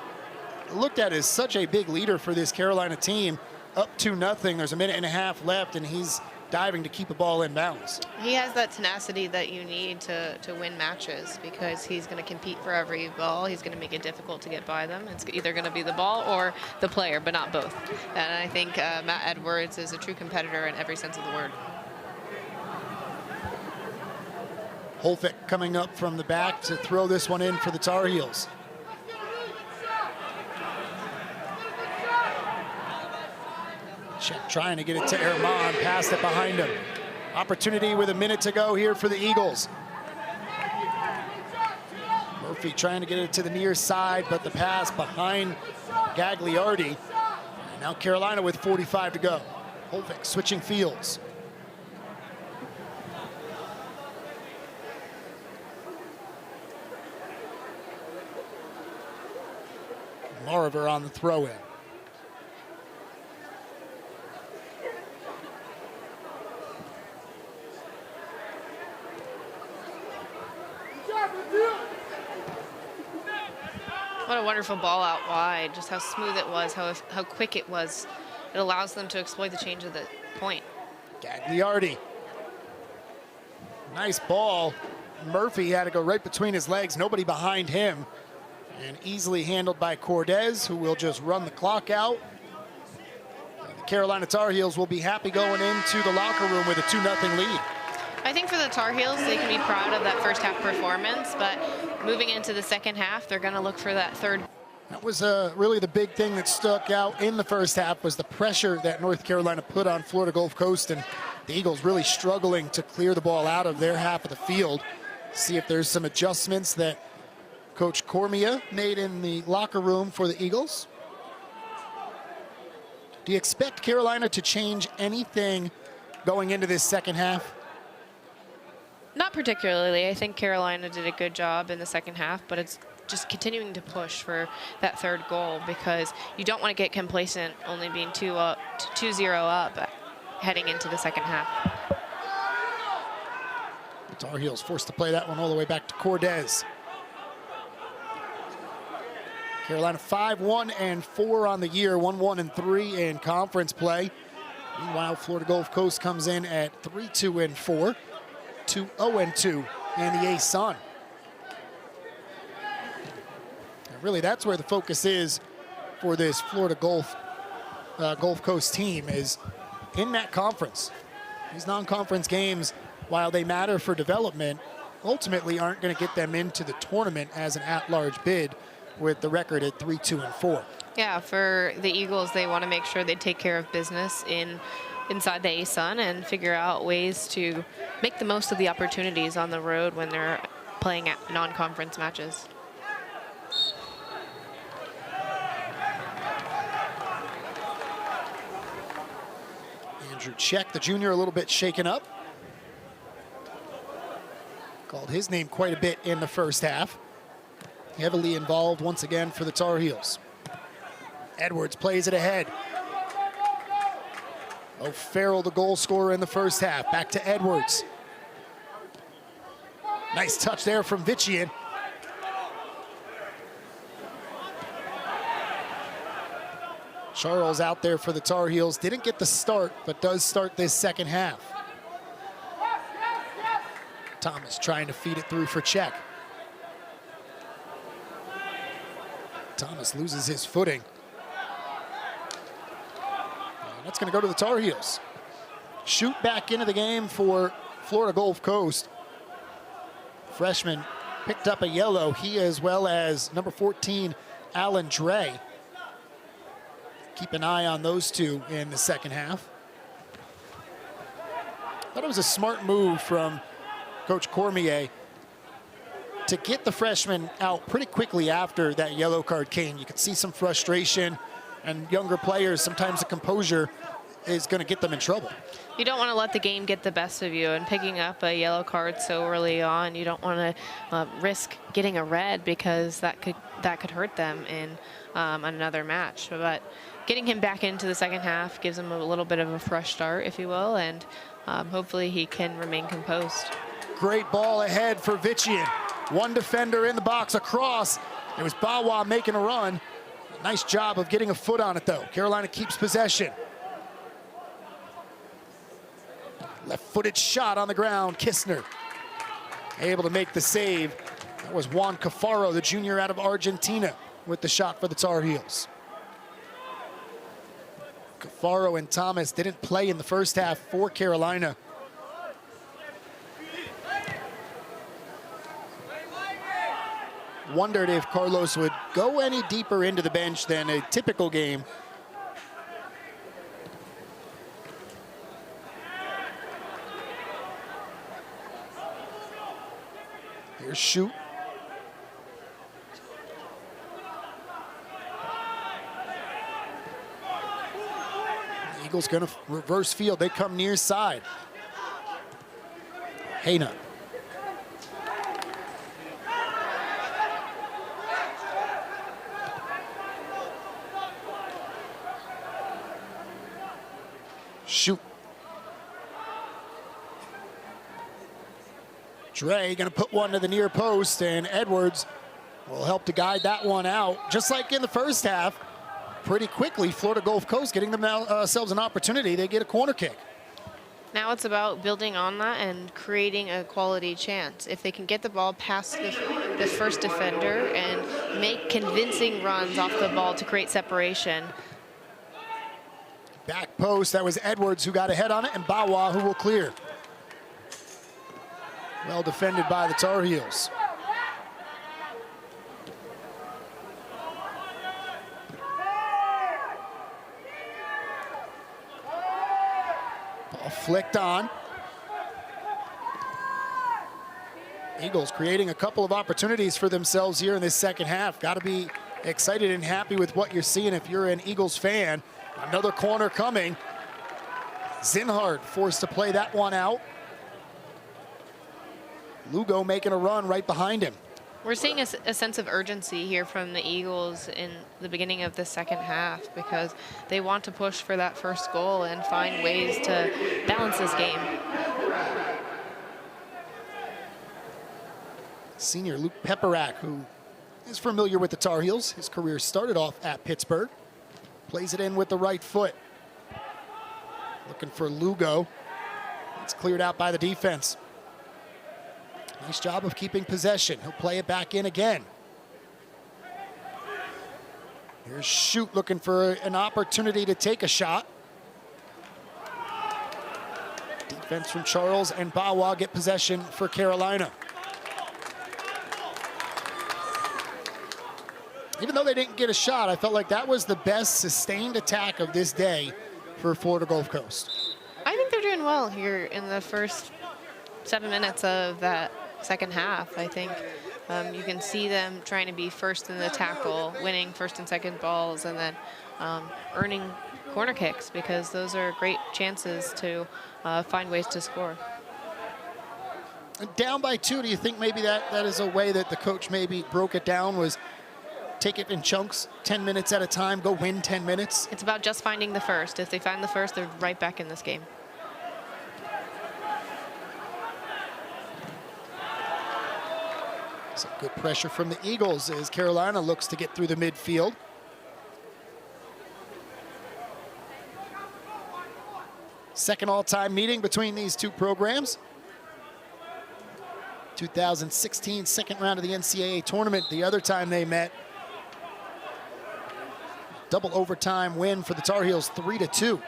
looked at as such a big leader for this Carolina team, up 2-0, there's a minute and a half left, and he's diving to keep a ball in bounds. He has that tenacity that you need to win matches, because he's going to compete for every ball. He's going to make it difficult to get by them. It's either going to be the ball or the player, but not both. And I think Matt Edwards is a true competitor in every sense of the word. Holfick coming up from the back to throw this one in for the Tar Heels. Check trying to get it to Herman, passed it behind him. Opportunity with a minute to go here for the Eagles. Murphy trying to get it to the near side, but the pass behind Gagliardi. Now Carolina with 45 to go. Holvik switching fields. Morover on the throw-in. What a wonderful ball out wide, just how smooth it was, how quick it was. It allows them to exploit the change of the point. Gagliardi. Nice ball. Murphy had to go right between his legs, nobody behind him. And easily handled by Cordes, who will just run the clock out. The Carolina Tar Heels will be happy going into the locker room with a 2-0 lead. I think for the Tar Heels, they can be proud of that first half performance, but moving into the second half, they're going to look for that third. That was really the big thing that stuck out in the first half was the pressure that North Carolina put on Florida Gulf Coast, and the Eagles really struggling to clear the ball out of their half of the field. See if there's some adjustments that Coach Cormier made in the locker room for the Eagles. Do you expect Carolina to change anything going into this second half? Not particularly. I think Carolina did a good job in the second half, but it's just continuing to push for that third goal because you don't want to get complacent only being 2-0 up heading into the second half. The Tar Heels forced to play that one all the way back to Cordes. Carolina 5-1-4 on the year, 1-1-3 in conference play. Meanwhile, Florida Gulf Coast comes in at 3-2-4. 2-0-2 in the ASUN. And really, that's where the focus is for this Florida Gulf Coast team is in that conference. These non-conference games, while they matter for development, ultimately aren't going to get them into the tournament as an at-large bid with the record at 3-2-4. Yeah, for the Eagles, they want to make sure they take care of business inside the ASUN and figure out ways to make the most of the opportunities on the road when they're playing at non-conference matches. Andrew Check, the junior, a little bit shaken up. Called his name quite a bit in the first half. Heavily involved once again for the Tar Heels. Edwards plays it ahead. O'Farrell, the goal scorer in the first half. Back to Edwards. Nice touch there from Vichian. Charles out there for the Tar Heels. Didn't get the start, but does start this second half. Thomas trying to feed it through for Check. Thomas loses his footing. And that's going to go to the Tar Heels. Shoot back into the game for Florida Gulf Coast. Freshman picked up a yellow. He as well as number 14, Alan Dre. Keep an eye on those two in the second half. Thought it was a smart move from Coach Cormier to get the freshman out pretty quickly after that yellow card came. You could see some frustration, and younger players, sometimes the composure is going to get them in trouble. You don't want to let the game get the best of you, and picking up a yellow card so early on, you don't want to risk getting a red because that could hurt them in another match. But getting him back into the second half gives him a little bit of a fresh start, if you will, and hopefully he can remain composed. Great ball ahead for Vichian. One defender in the box across. It was Bawa making a run. Nice job of getting a foot on it, though. Carolina keeps possession. Left-footed shot on the ground. Kistner able to make the save. That was Juan Cafaro, the junior out of Argentina, with the shot for the Tar Heels. Cafaro and Thomas didn't play in the first half for Carolina. Wondered if Carlos would go any deeper into the bench than a typical game. Here's Shoot. Eagles going to reverse field. They come near side. Hayna. Shoot. Dre going to put one to the near post, and Edwards will help to guide that one out. Just like in the first half, pretty quickly, Florida Gulf Coast getting themselves an opportunity. They get a corner kick. Now it's about building on that and creating a quality chance. If they can get the ball past the first defender and make convincing runs off the ball to create separation. Back post, that was Edwards who got ahead on it, and Bawa who will clear. Well defended by the Tar Heels. Ball flicked on. Eagles creating a couple of opportunities for themselves here in this second half. Got to be excited and happy with what you're seeing if you're an Eagles fan. Another corner coming. Zinhard forced to play that one out. Lugo making a run right behind him. We're seeing a sense of urgency here from the Eagles in the beginning of the second half because they want to push for that first goal and find ways to balance this game. Senior Luke Peperak, who is familiar with the Tar Heels. His career started off at Pittsburgh. Plays it in with the right foot. Looking for Lugo. It's cleared out by the defense. Nice job of keeping possession. He'll play it back in again. Here's Shoot looking for an opportunity to take a shot. Defense from Charles and Bawa get possession for Carolina. Even though they didn't get a shot, I felt like that was the best sustained attack of this day for Florida Gulf Coast. I think they're doing well here in the first 7 minutes of that second half. I think you can see them trying to be first in the tackle, winning first and second balls, and then earning corner kicks because those are great chances to find ways to score. Down by 2, do you think maybe that is a way that the coach maybe broke it down, was take it in chunks, 10 minutes at a time, go win 10 minutes? It's about just finding the first. If they find the first, they're right back in this game. Some good pressure from the Eagles as Carolina looks to get through the midfield. Second all-time meeting between these two programs. 2016 second round of the NCAA tournament. The other time they met, double overtime win for the Tar Heels, 3-2.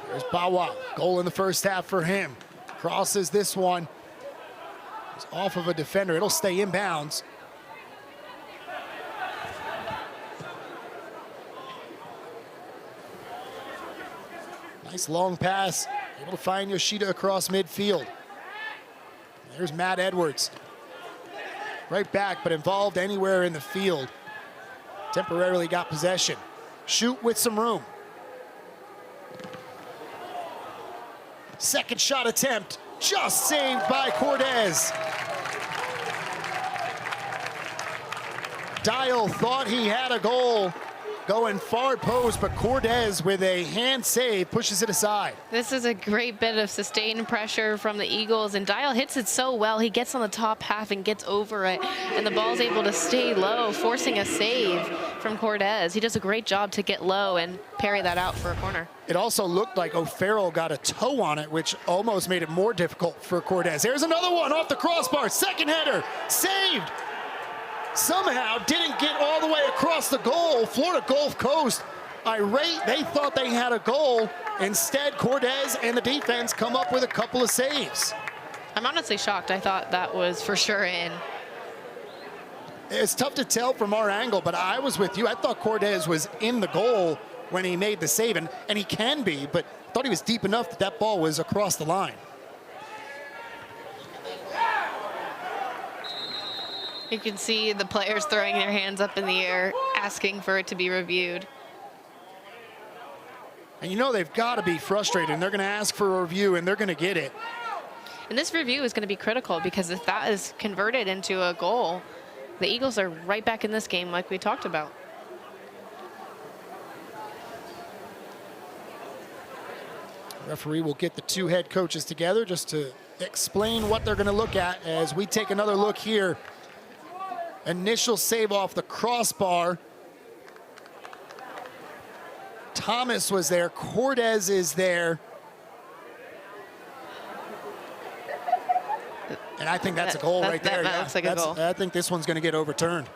There's Bawa, goal in the first half for him. Crosses this one. It's off of a defender. It'll stay inbounds. Nice long pass. Able to find Yoshida across midfield. There's Matt Edwards. Right back, but involved anywhere in the field. Temporarily got possession. Shoot with some room. Second shot attempt, just saved by Cortez. Dial thought he had a goal going far post, but Cortez with a hand save pushes it aside. This is a great bit of sustained pressure from the Eagles, and Dial hits it so well. He gets on the top half and gets over it, and the ball's able to stay low, forcing a save from Cortez. He does a great job to get low and parry that out for a corner. It also looked like O'Farrell got a toe on it, which almost made it more difficult for Cortez. There's another one off the crossbar, second header, saved. Somehow didn't get all the way across the goal. Florida Gulf Coast irate. They thought they had a goal. Instead, Cortez and the defense come up with a couple of saves. I'm honestly shocked. I thought that was for sure in. It's tough to tell from our angle, but I was with you. I thought Cortez was in the goal when he made the save, and he can be, but I thought he was deep enough that that ball was across the line. You can see the players throwing their hands up in the air asking for it to be reviewed. And you know they've got to be frustrated, and they're going to ask for a review, and they're going to get it. And this review is going to be critical, because if that is converted into a goal, the Eagles are right back in this game like we talked about. The referee will get the two head coaches together just to explain what they're going to look at as we take another look here. Initial save off the crossbar. Thomas was there, Cortez is there. And I think that's a goal right there. That looks like a goal. I think this one's going to get overturned.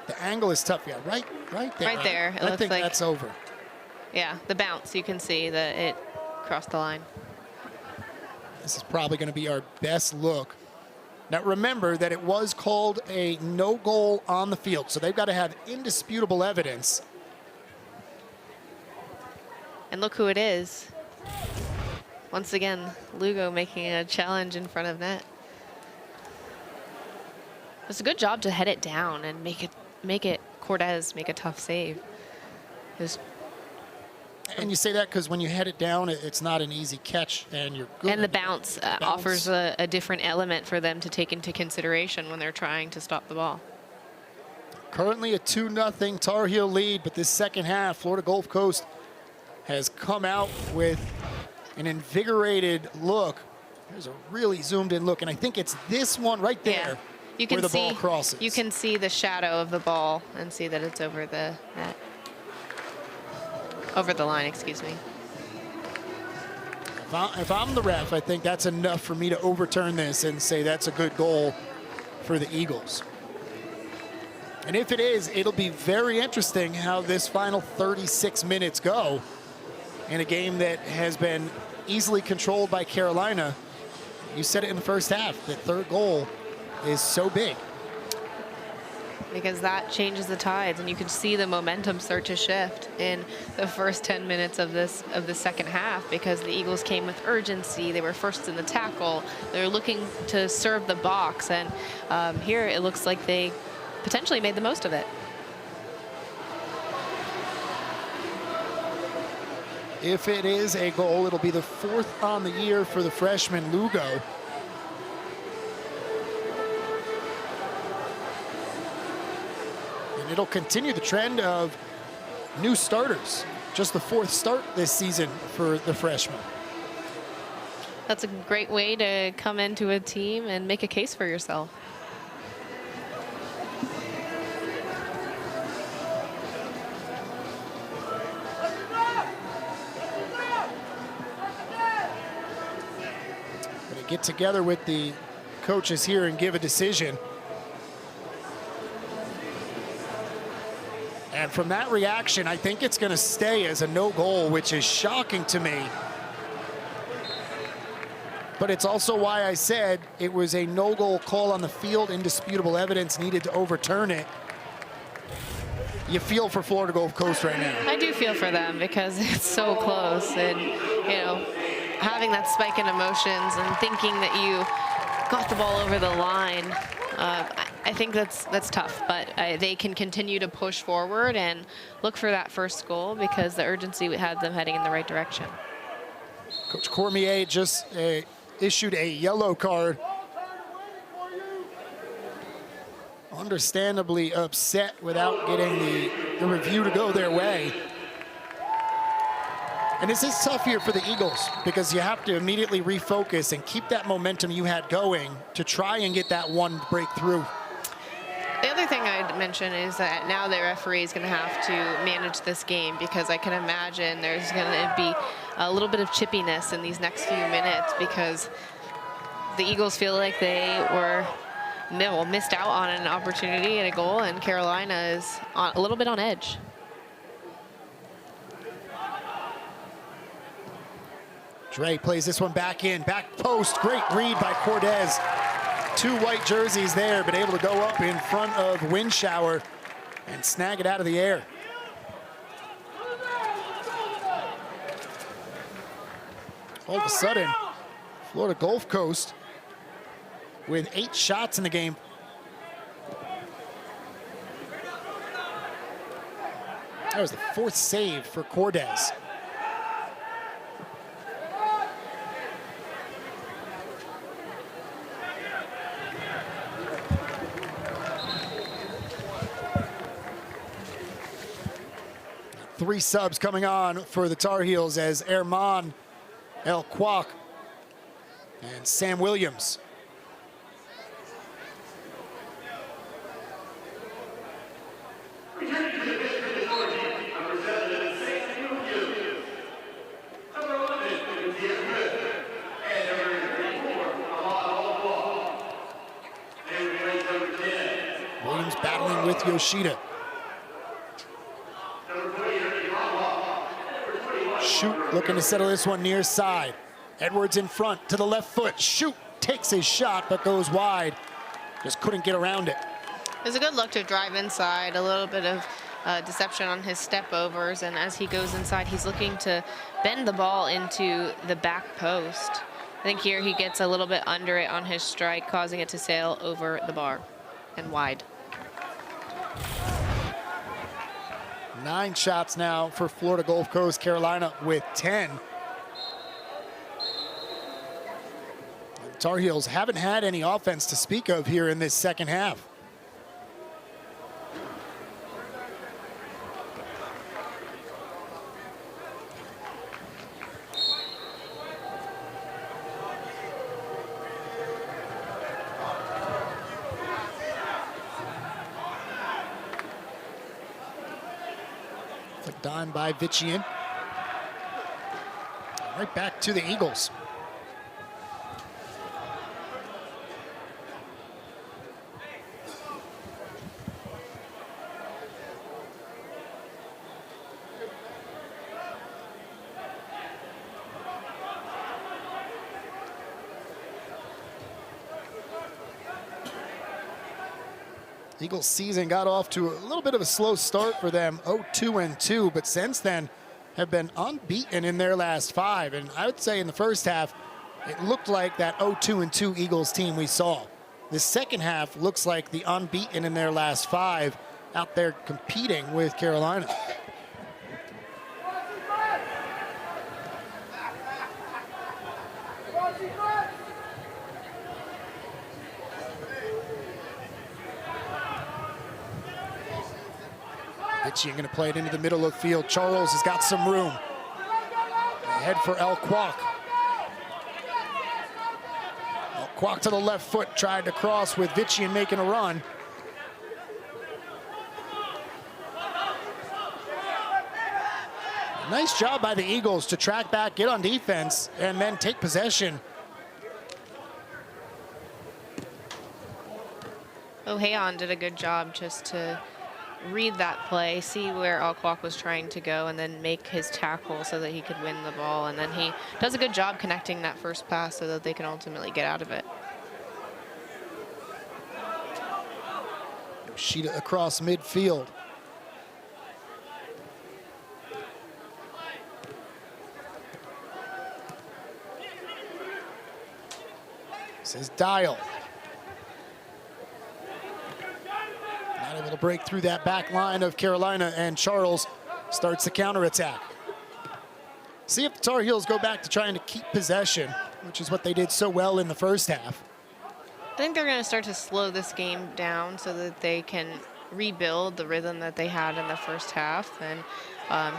The angle is tough, yeah, right there. Right there, it I looks think like that's over. Yeah, the bounce, you can see that it crossed the line. This is probably going to be our best look. Now remember that it was called a no goal on the field, so they've got to have indisputable evidence. And look who it is. Once again, Lugo making a challenge in front of net. It's a good job to head it down and make it Cortez make a tough save. And you say that because when you head it down, it's not an easy catch, and you're good. And the bounce offers a different element for them to take into consideration when they're trying to stop the ball. Currently a 2-0 Tar Heel lead, but this second half, Florida Gulf Coast has come out with an invigorated look. There's a really zoomed in look, and I think it's this one right there. Yeah. You can where the see, ball crosses. You can see the shadow of the ball and see that it's over the net. Over the line, excuse me. If I'm the ref, I think that's enough for me to overturn this and say that's a good goal for the Eagles. And if it is, it'll be very interesting how this final 36 minutes go in a game that has been easily controlled by Carolina. You said it in the first half, the third goal is so big. Because that changes the tides, and you can see the momentum start to shift in the first 10 minutes of the second half, because the Eagles came with urgency. They were first in the tackle. They're looking to serve the box, and here it looks like they potentially made the most of it. If it is a goal, it'll be the fourth on the year for the freshman Lugo. It'll continue the trend of new starters. Just the fourth start this season for the freshman. That's a great way to come into a team and make a case for yourself. Gonna get together with the coaches here and give a decision. And from that reaction, I think it's going to stay as a no goal, which is shocking to me. But it's also why I said it was a no goal call on the field, indisputable evidence needed to overturn it. You feel for Florida Gulf Coast right now. I do feel for them because it's so close, and you know, having that spike in emotions and thinking that you got the ball over the line. I think that's tough, but they can continue to push forward and look for that first goal, because the urgency had them heading in the right direction. Coach Cormier just issued a yellow card. Understandably upset without getting the review to go their way. And this is tough here for the Eagles, because you have to immediately refocus and keep that momentum you had going to try and get that one breakthrough. The other thing I'd mention is that now the referee is going to have to manage this game, because I can imagine there's going to be a little bit of chippiness in these next few minutes, because the Eagles feel like they were missed out on an opportunity at a goal, and Carolina is a little bit on edge. Dre plays this one back in, back post, great read by Cortez. Two white jerseys there, but able to go up in front of Windshower and snag it out of the air. All of a sudden, Florida Gulf Coast with 8 shots in the game. That was the 4th save for Cordes. Three subs coming on for the Tar Heels as Erman, El Kwak, and Sam Williams. Williams battling with Yoshida. Shoot looking to settle this one near side. Edwards in front to the left foot. Shoot takes his shot but goes wide. Just couldn't get around it. It was a good look to drive inside, a little bit of deception on his step overs, and as he goes inside, he's looking to bend the ball into the back post. I think here he gets a little bit under it on his strike, causing it to sail over the bar and wide. 9 shots now for Florida Gulf Coast, Carolina with 10. The Tar Heels haven't had any offense to speak of here in this second half. Done by Vician. Right back to the Eagles. Eagles season got off to a little bit of a slow start for them, 0-2-2, but since then have been unbeaten in their last 5. And I would say in the first half, it looked like that 0-2-2 Eagles team we saw. The second half looks like the unbeaten in their last 5 out there competing with Carolina. Vician going to play it into the middle of the field. Charles has got some room. Ahead for El Kwak. El Kwak to the left foot, tried to cross with Vician making a run. Nice job by the Eagles to track back, get on defense, and then take possession. O'Hayon did a good job just to read that play, see where El Kwak was trying to go, and then make his tackle so that he could win the ball. And then he does a good job connecting that first pass so that they can ultimately get out of it. Yoshida across midfield. This is Dial. Not able to break through that back line of Carolina, and Charles starts the counterattack. See if the Tar Heels go back to trying to keep possession, which is what they did so well in the first half. I think they're going to start to slow this game down so that they can rebuild the rhythm that they had in the first half and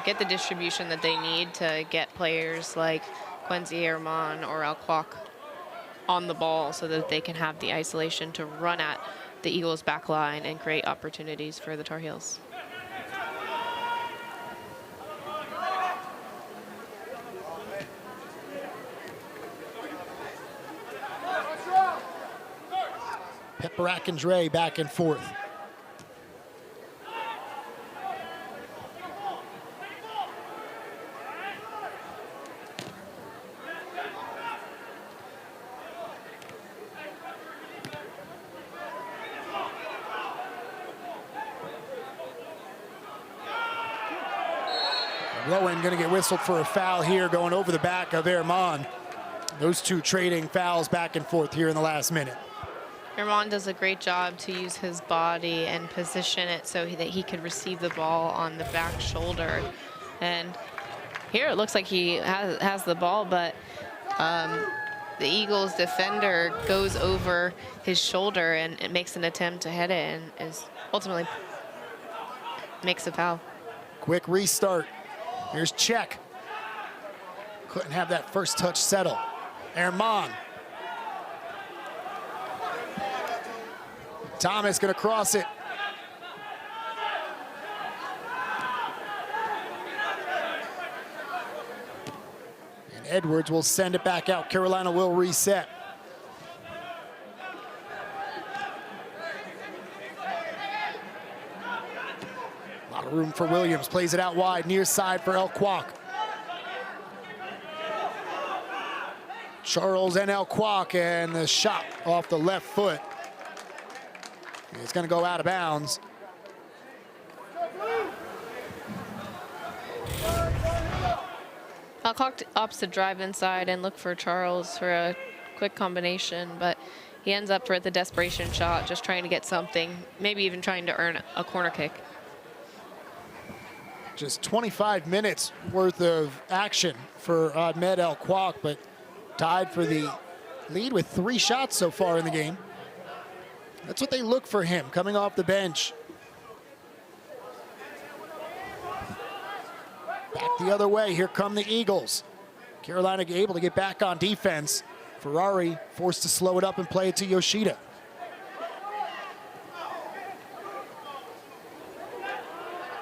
get the distribution that they need to get players like Quincy Erman or El Kwak on the ball so that they can have the isolation to run at the Eagles' back line and create opportunities for the Tar Heels. Peparak and Dre back and forth. Rowan going to get whistled for a foul here, going over the back of Erman. Those two trading fouls back and forth here in the last minute. Herman does a great job to use his body and position it so that he could receive the ball on the back shoulder. And here it looks like he has the ball, but the Eagles defender goes over his shoulder and it makes an attempt to head it and is ultimately makes a foul. Quick restart. Here's Check. Couldn't have that first touch settle. Herman. Thomas gonna cross it. And Edwards will send it back out. Carolina will reset. A lot of room for Williams. Plays it out wide, near side for El Kwok. Charles and El Kwok, and the shot off the left foot. It's going to go out of bounds. Alcock opts to drive inside and look for Charles for a quick combination, but he ends up for the desperation shot, just trying to get something, maybe even trying to earn a corner kick. Just 25 minutes worth of action for Ahmed El Kwok, but tied for the lead with 3 shots so far in the game. That's what they look for him, coming off the bench. Back the other way, here come the Eagles. Carolina able to get back on defense. Ferrari forced to slow it up and play it to Yoshida.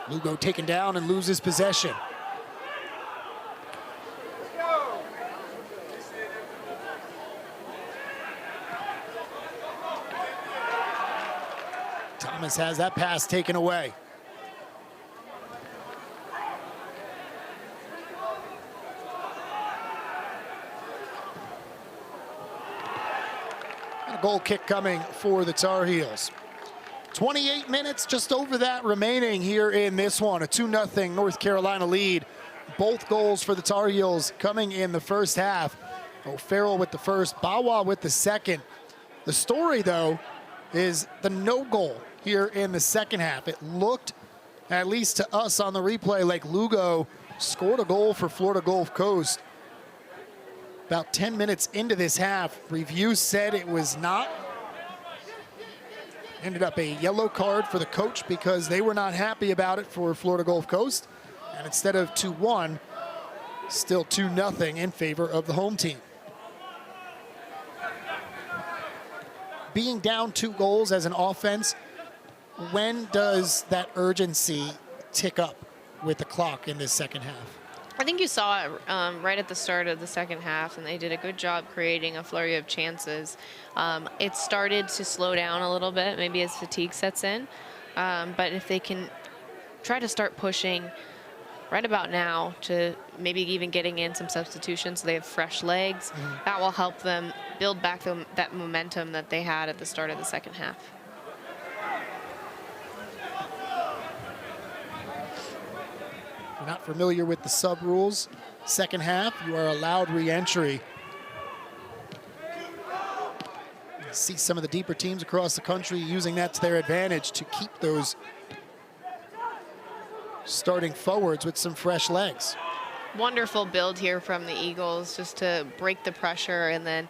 Lugo taken down and loses possession. Thomas has that pass taken away. And a goal kick coming for the Tar Heels. 28 minutes, just over that remaining here in this one. A 2-0 North Carolina lead. Both goals for the Tar Heels coming in the first half. O'Farrell with the first, Bawa with the second. The story, though, is the no goal here in the second half. It looked, at least to us on the replay, like Lugo scored a goal for Florida Gulf Coast. About 10 minutes into this half, review said it was not. Ended up a yellow card for the coach because they were not happy about it for Florida Gulf Coast. And instead of 2-1, still 2-0 in favor of the home team. Being down 2 goals as an offense, when does that urgency tick up with the clock in this second half? I think you saw it right at the start of the second half, and they did a good job creating a flurry of chances. It started to slow down a little bit, maybe as fatigue sets in. But if they can try to start pushing right about now to maybe even getting in some substitutions so they have fresh legs, that will help them build back that momentum that they had at the start of the second half. If you're not familiar with the sub rules, second half, you are allowed re-entry. You see some of the deeper teams across the country using that to their advantage to keep those starting forwards with some fresh legs. Wonderful build here from the Eagles just to break the pressure and then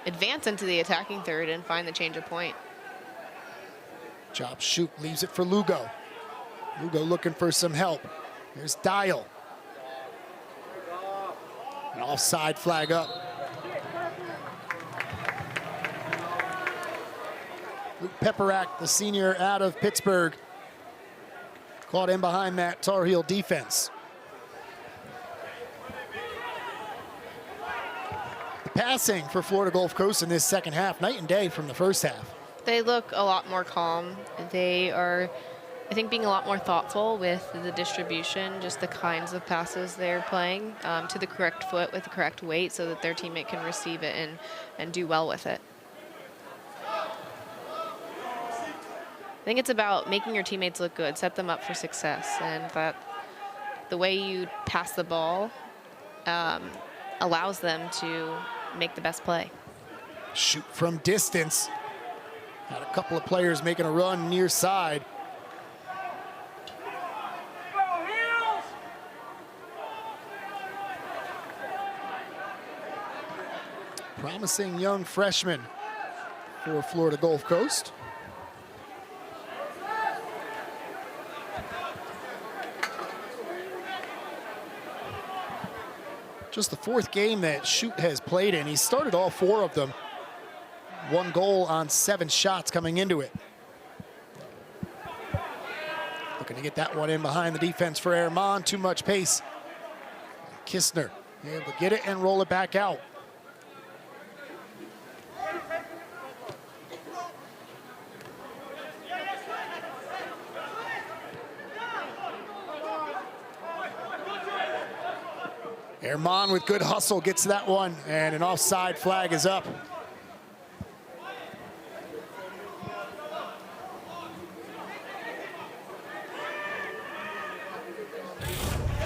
advance into the attacking third and find the change of point. Chop shoot, leaves it for Lugo. Lugo looking for some help. Here's Dial. An offside flag up. Luke Pepperack, the senior out of Pittsburgh, caught in behind that Tar Heel defense. The passing for Florida Gulf Coast in this second half, night and day from the first half. They look a lot more calm. They are, I think, being a lot more thoughtful with the distribution, just the kinds of passes they're playing to the correct foot with the correct weight so that their teammate can receive it and do well with it. I think it's about making your teammates look good, set them up for success, and that the way you pass the ball allows them to make the best play. Shoot from distance. Had a couple of players making a run near side. Promising young freshman for Florida Gulf Coast. Just the fourth game that Schutt has played in. He started all 4 of them. 1 goal on 7 shots coming into it. Looking to get that one in behind the defense for Herman. Too much pace. Kistner able to get it and roll it back out. Herman with good hustle gets that one, and an offside flag is up.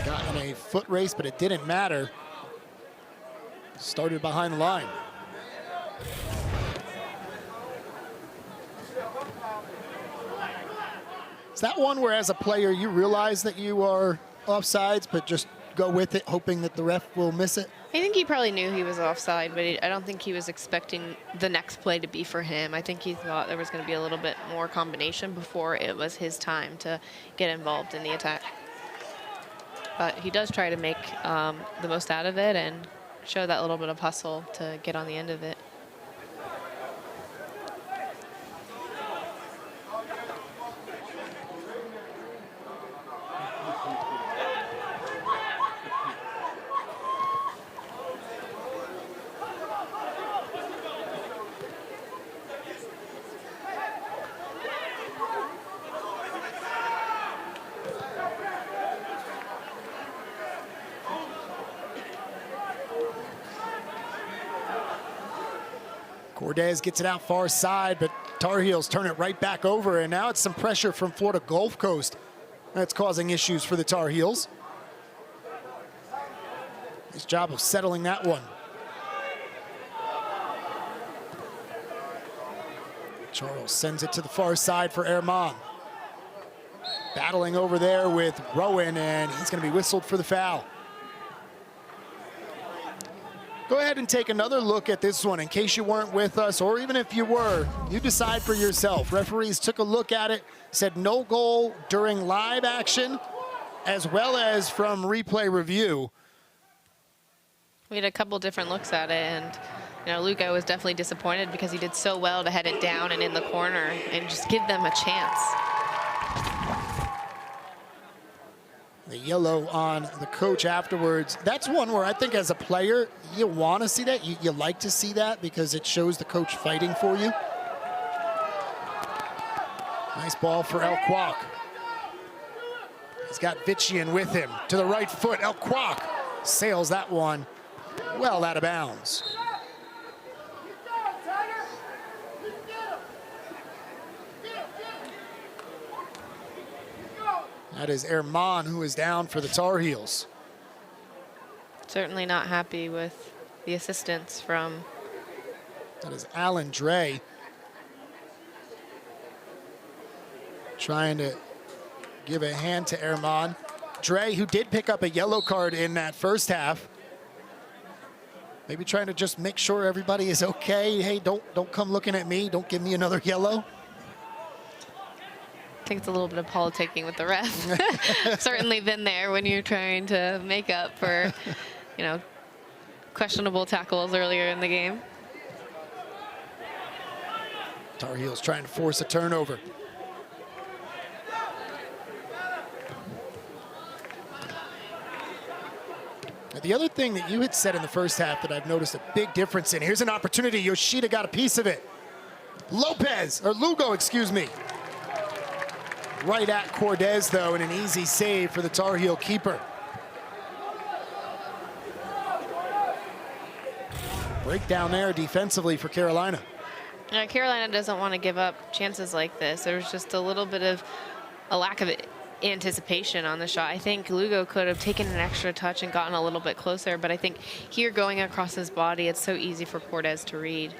Got in a foot race, but it didn't matter. Started behind the line. Is that one where as a player you realize that you are offsides, but just go with it, hoping that the ref will miss it? I think he probably knew he was offside, but I don't think he was expecting the next play to be for him. I think he thought there was going to be a little bit more combination before it was his time to get involved in the attack. But he does try to make the most out of it and show that little bit of hustle to get on the end of it. Cordes gets it out far side, but Tar Heels turn it right back over, and now it's some pressure from Florida Gulf Coast that's causing issues for the Tar Heels. Nice job of settling that one. Charles sends it to the far side for Herman. Battling over there with Rowan, and he's going to be whistled for the foul. Go ahead and take another look at this one in case you weren't with us, or even if you were, you decide for yourself. Referees took a look at it, said no goal during live action, as well as from replay review. We had a couple different looks at it, and Lugo was definitely disappointed because he did so well to head it down and in the corner and just give them a chance. The yellow on the coach afterwards. That's one where I think as a player, you want to see that. You like to see that because it shows the coach fighting for you. Nice ball for El Kwak. He's got Vitchian with him. To the right foot, El Kwak sails that one well out of bounds. That is Herman, who is down for the Tar Heels. Certainly not happy with the assistance from... That is Alan Dre. Trying to give a hand to Herman. Dre, who did pick up a yellow card in that first half. Maybe trying to just make sure everybody is okay. Hey, don't come looking at me. Don't give me another yellow. I think it's a little bit of politicking with the ref. Certainly been there when you're trying to make up for, questionable tackles earlier in the game. Tar Heels trying to force a turnover. Now, the other thing that you had said in the first half that I've noticed a big difference in, here's an opportunity. Yoshida got a piece of it. Lugo, excuse me. Right at Cordes, though, and an easy save for the Tar Heel keeper. Breakdown there defensively for Carolina. Carolina doesn't want to give up chances like this. There's just a little bit of a lack of anticipation on the shot. I think Lugo could have taken an extra touch and gotten a little bit closer, but I think here going across his body, it's so easy for Cordes to read.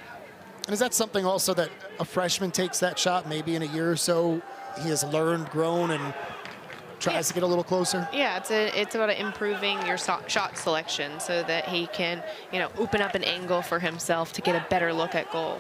And is that something also that a freshman takes that shot, maybe in a year or so, he has learned, grown, and tries to get a little closer? Yeah, it's about improving your shot selection so that he can, open up an angle for himself to get a better look at goal.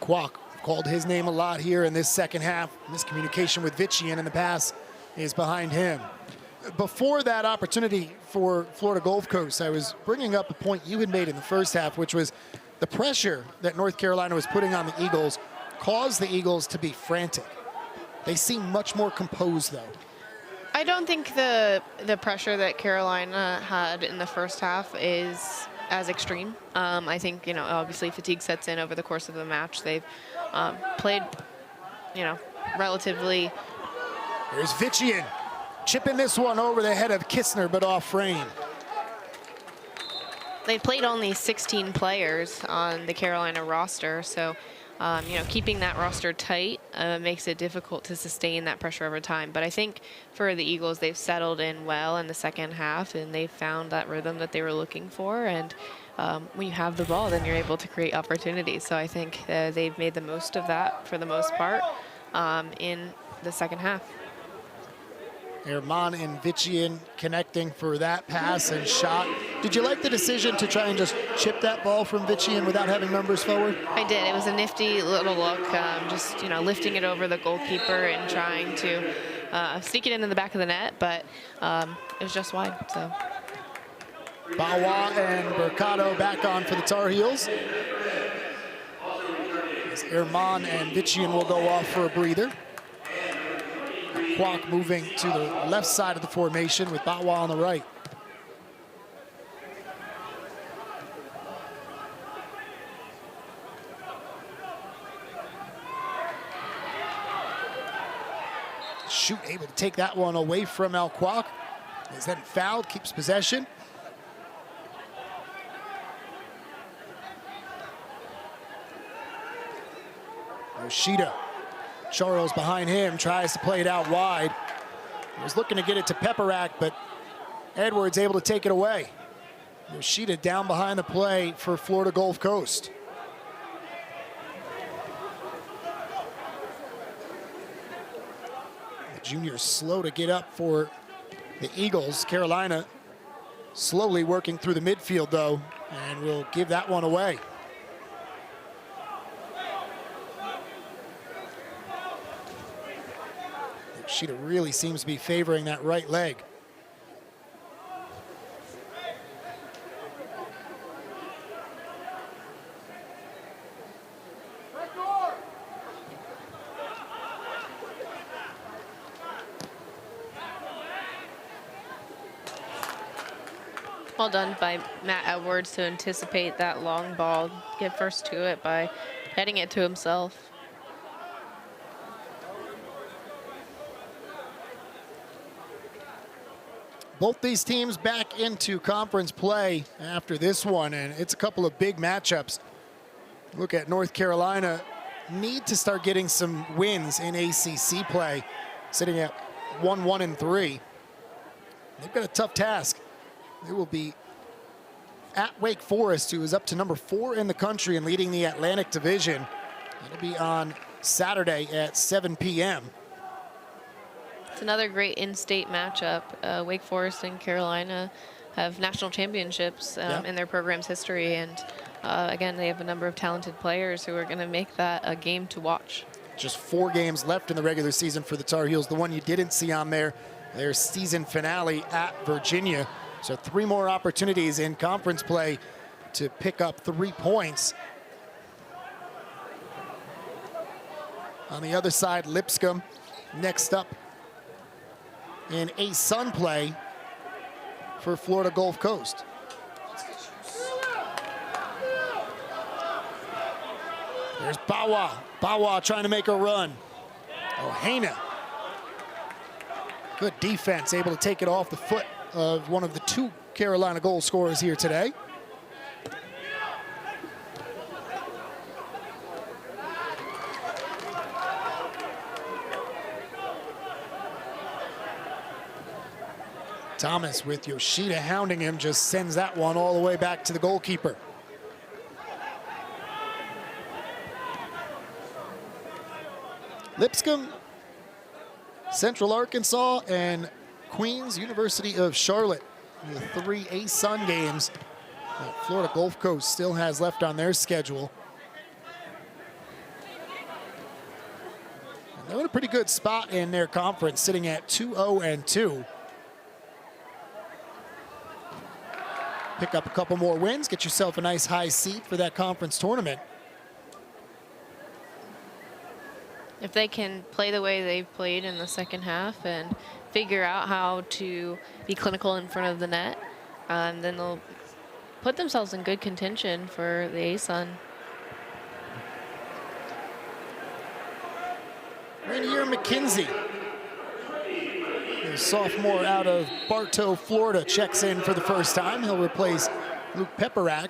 Kwok called his name a lot here in this second half. Miscommunication with Vichian, and the pass is behind him. Before that opportunity for Florida Gulf Coast, I was bringing up a point you had made in the first half, which was the pressure that North Carolina was putting on the Eagles caused the Eagles to be frantic. They seem much more composed, though. I don't think the pressure that Carolina had in the first half is as extreme. I think, obviously fatigue sets in over the course of the match. They've played, relatively. Here's Vichian, chipping this one over the head of Kistner, but off frame. They played only 16 players on the Carolina roster, so keeping that roster tight makes it difficult to sustain that pressure over time. But I think for the Eagles, they've settled in well in the second half, and they've found that rhythm that they were looking for. And when you have the ball, then you're able to create opportunities. So I think they've made the most of that for the most part in the second half. Herman and Vichian connecting for that pass and shot. Did you like the decision to try and just chip that ball from Vichian without having numbers forward? I did. It was a nifty little look, just lifting it over the goalkeeper and trying to sneak it into the back of the net, but it was just wide. So Bawa and Mercado back on for the Tar Heels. As Herman and Vichian will go off for a breather. Kwok moving to the left side of the formation with Bawa on the right. Shoot, able to take that one away from Al Kwok. Is then fouled, keeps possession. Yoshida. Charles behind him, tries to play it out wide. He was looking to get it to Pepperack, but Edwards able to take it away. Yoshida down behind the play for Florida Gulf Coast. The junior's slow to get up for the Eagles. Carolina slowly working through the midfield, though, and will give that one away. Yoshida really seems to be favoring that right leg. Well done by Matt Edwards to anticipate that long ball, get first to it by heading it to himself. Both these teams back into conference play after this one, and it's a couple of big matchups. Look at North Carolina, need to start getting some wins in ACC play, sitting at 1-1-3. They've got a tough task. They will be at Wake Forest, who is up to number 4 in the country and leading the Atlantic Division. It'll be on Saturday at 7 p.m. It's another great in-state matchup. Wake Forest and Carolina have national championships in their program's history, and again, they have a number of talented players who are going to make that a game to watch. Just 4 games left in the regular season for the Tar Heels. The one you didn't see on there, their season finale at Virginia. So 3 more opportunities in conference play to pick up 3 points. On the other side, Lipscomb next up in A-Sun play for Florida Gulf Coast. There's Bawa. Bawa trying to make a run. Ohana. Good defense, able to take it off the foot of one of the 2 Carolina goal scorers here today. Thomas with Yoshida hounding him, just sends that one all the way back to the goalkeeper. Lipscomb, Central Arkansas, and Queens University of Charlotte, the 3 ASUN games that Florida Gulf Coast still has left on their schedule. And they're in a pretty good spot in their conference, sitting at 2-0-2. Pick up a couple more wins, get yourself a nice high seat for that conference tournament. If they can play the way they've played in the second half and figure out how to be clinical in front of the net, then they'll put themselves in good contention for the ASUN. Rainier McKenzie, the sophomore out of Bartow, Florida, checks in for the first time. He'll replace Luke Pepperack.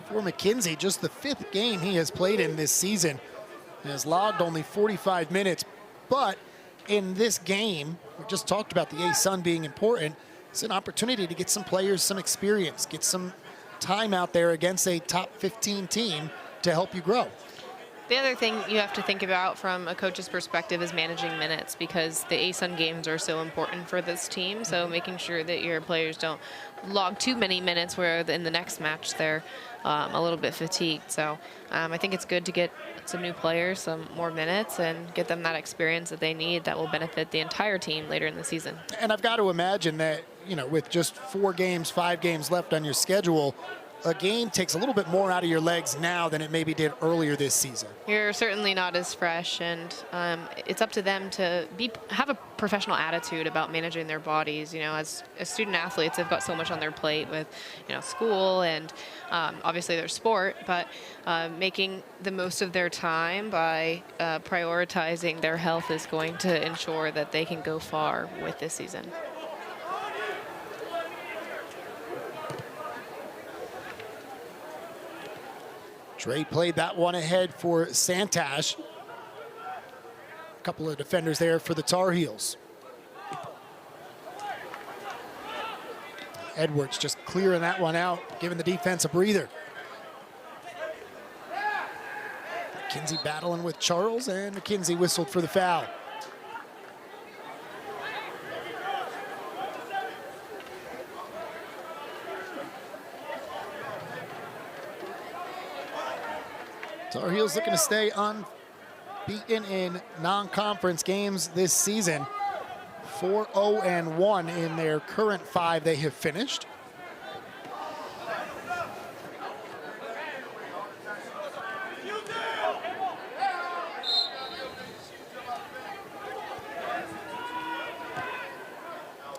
For McKenzie, just the 5th game he has played in this season. He has logged only 45 minutes, but in this game, we just talked about the ASUN being important. It's an opportunity to get some players some experience, get some time out there against a top 15 team to help you grow. The other thing you have to think about from a coach's perspective is managing minutes, because the ASUN games are so important for this team. So making sure that your players don't log too many minutes where in the next match they're a little bit fatigued. So I think it's good to get some new players some more minutes and get them that experience that they need that will benefit the entire team later in the season. And I've got to imagine that, you know, with just 4 games, 5 games left on your schedule, a game takes a little bit more out of your legs now than it maybe did earlier this season. You're certainly not as fresh, and it's up to them to have a professional attitude about managing their bodies. You know, as student athletes, they've got so much on their plate with, you know, school and obviously their sport, but making the most of their time by prioritizing their health is going to ensure that they can go far with this season. Dre played that one ahead for Santash. A couple of defenders there for the Tar Heels. Edwards just clearing that one out, giving the defense a breather. McKenzie battling with Charles, and McKenzie whistled for the foul. Tar Heels looking to stay unbeaten in non-conference games this season. 4-0-1 in their current 5 they have finished.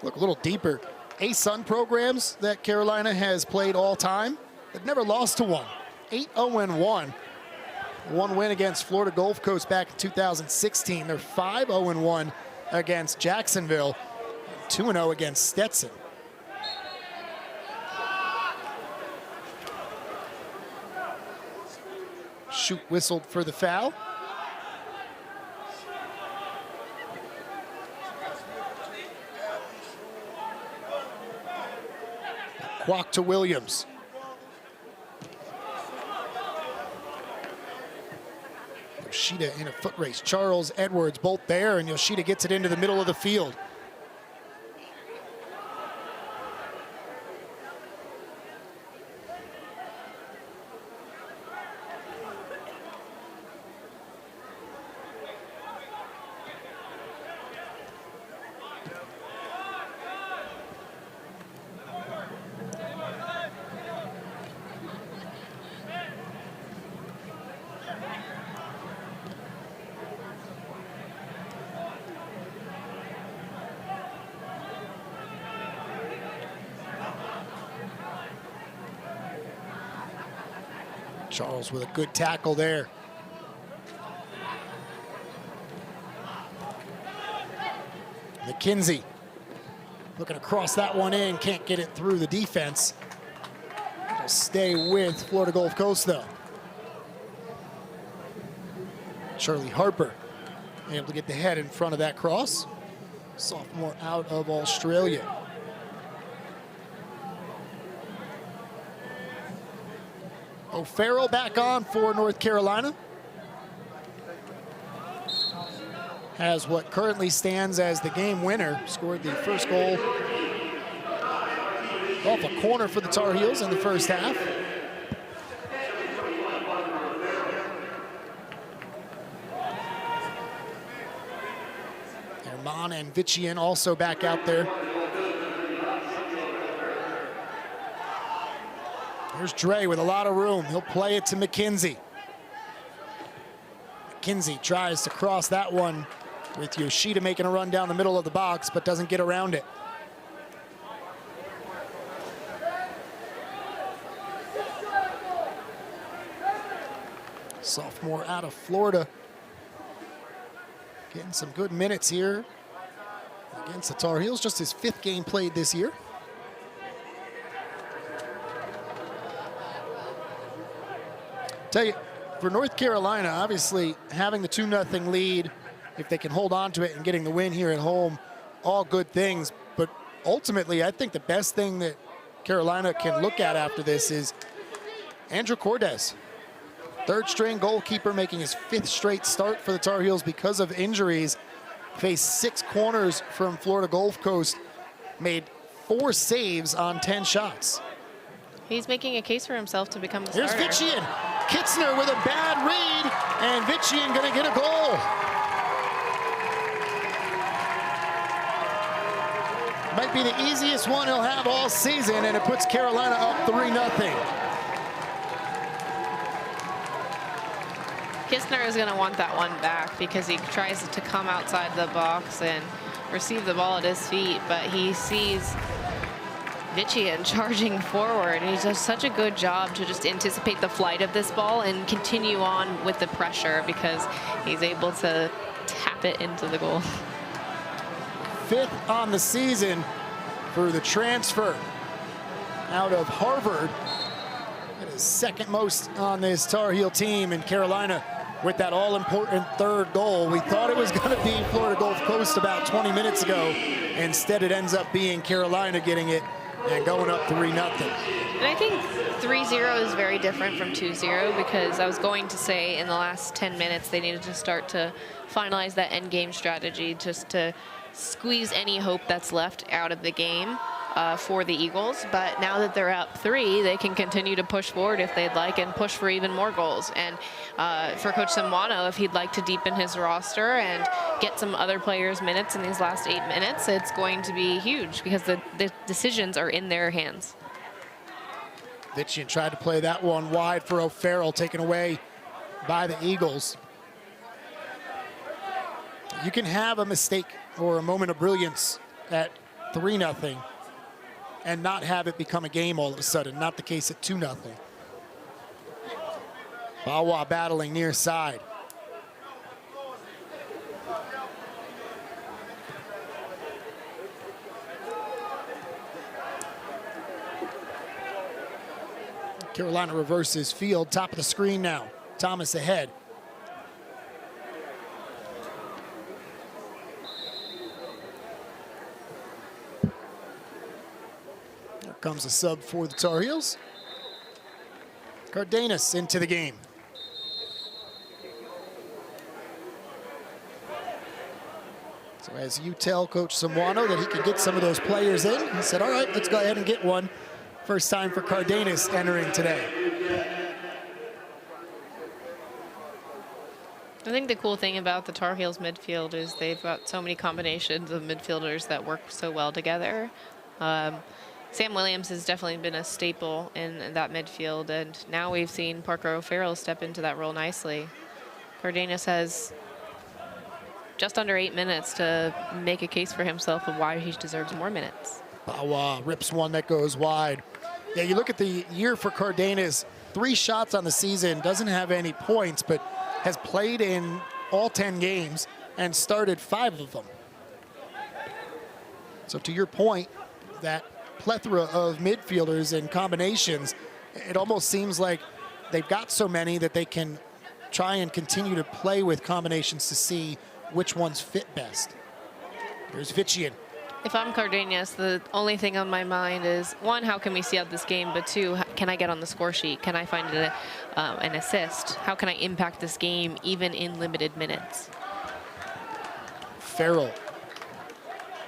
Look a little deeper. ASUN programs that Carolina has played all time, they've never lost to one. 8-0-1. One win against Florida Gulf Coast back in 2016. They're 5-0-1 against Jacksonville, 2-0 against Stetson. Shoot whistled for the foul. Quack to Williams. Yoshida in a foot race. Charles, Edwards, both there, and Yoshida gets it into the middle of the field. Charles with a good tackle there. McKenzie looking to cross that one in, can't get it through the defense. It'll stay with Florida Gulf Coast though. Charlie Harper able to get the head in front of that cross. Sophomore out of Australia. O'Farrell back on for North Carolina. Has what currently stands as the game winner. Scored the first goal off a corner for the Tar Heels in the first half. Herman and Vichian also back out there. Here's Dre with a lot of room. He'll play it to McKenzie. McKenzie tries to cross that one with Yoshida making a run down the middle of the box, but doesn't get around it. Sophomore out of Florida. Getting some good minutes here against the Tar Heels. Just his 5th game played this year. Tell you, for North Carolina, obviously having the 2-0 lead, if they can hold on to it and getting the win here at home, all good things. But ultimately, I think the best thing that Carolina can look at after this is Andrew Cordes. 3rd string goalkeeper, making his 5th straight start for the Tar Heels because of injuries. Faced 6 corners from Florida Gulf Coast, made 4 saves on 10 shots. He's making a case for himself to become the Here's starter. Vichian. Kitzner with a bad read, and Vichian gonna get a goal. Might be the easiest one he'll have all season, and it puts Carolina up 3-0. Kistner is going to want that one back because he tries to come outside the box and receive the ball at his feet, but he sees Vichian charging forward, and he does such a good job to just anticipate the flight of this ball and continue on with the pressure because he's able to tap it into the goal. 5th on the season for the transfer out of Harvard. That is 2nd most on this Tar Heel team, in Carolina with that all-important 3rd goal. We thought it was going to be Florida Gulf Coast about 20 minutes ago. Instead, it ends up being Carolina getting it and going up 3-0. And I think 3-0 is very different from 2-0 because I was going to say in the last 10 minutes they needed to start to finalize that end game strategy just to squeeze any hope that's left out of the game for the Eagles. But now that they're up 3, they can continue to push forward if they'd like and push for even more goals. And for Coach Simwano, if he'd like to deepen his roster and get some other players minutes in these last 8 minutes, it's going to be huge because the decisions are in their hands. Vichian tried to play that one wide for O'Farrell, taken away by the Eagles. You can have a mistake or a moment of brilliance at 3-0 and not have it become a game all of a sudden. Not the case at 2-0. Bawa battling near side. Carolina reverses field, top of the screen now. Thomas ahead. There comes a sub for the Tar Heels. Cardenas into the game. So as you tell Coach Simwano that he could get some of those players in, he said, all right, let's go ahead and get one. First time for Cardenas entering today. I think the cool thing about the Tar Heels midfield is they've got so many combinations of midfielders that work so well together. Sam Williams has definitely been a staple in that midfield, and now we've seen Parker O'Farrell step into that role nicely. Cardenas has just under 8 minutes to make a case for himself of why he deserves more minutes. Bawa rips one that goes wide. Yeah, you look at the year for Cardenas, 3 shots on the season, doesn't have any points, but has played in all 10 games and started 5 of them. So to your point, that plethora of midfielders and combinations, it almost seems like they've got so many that they can try and continue to play with combinations to see which ones fit best. Here's Vician. If I'm Cardenas, the only thing on my mind is, one, how can we see out this game? But two, can I get on the score sheet? Can I find an assist? How can I impact this game even in limited minutes? Farrell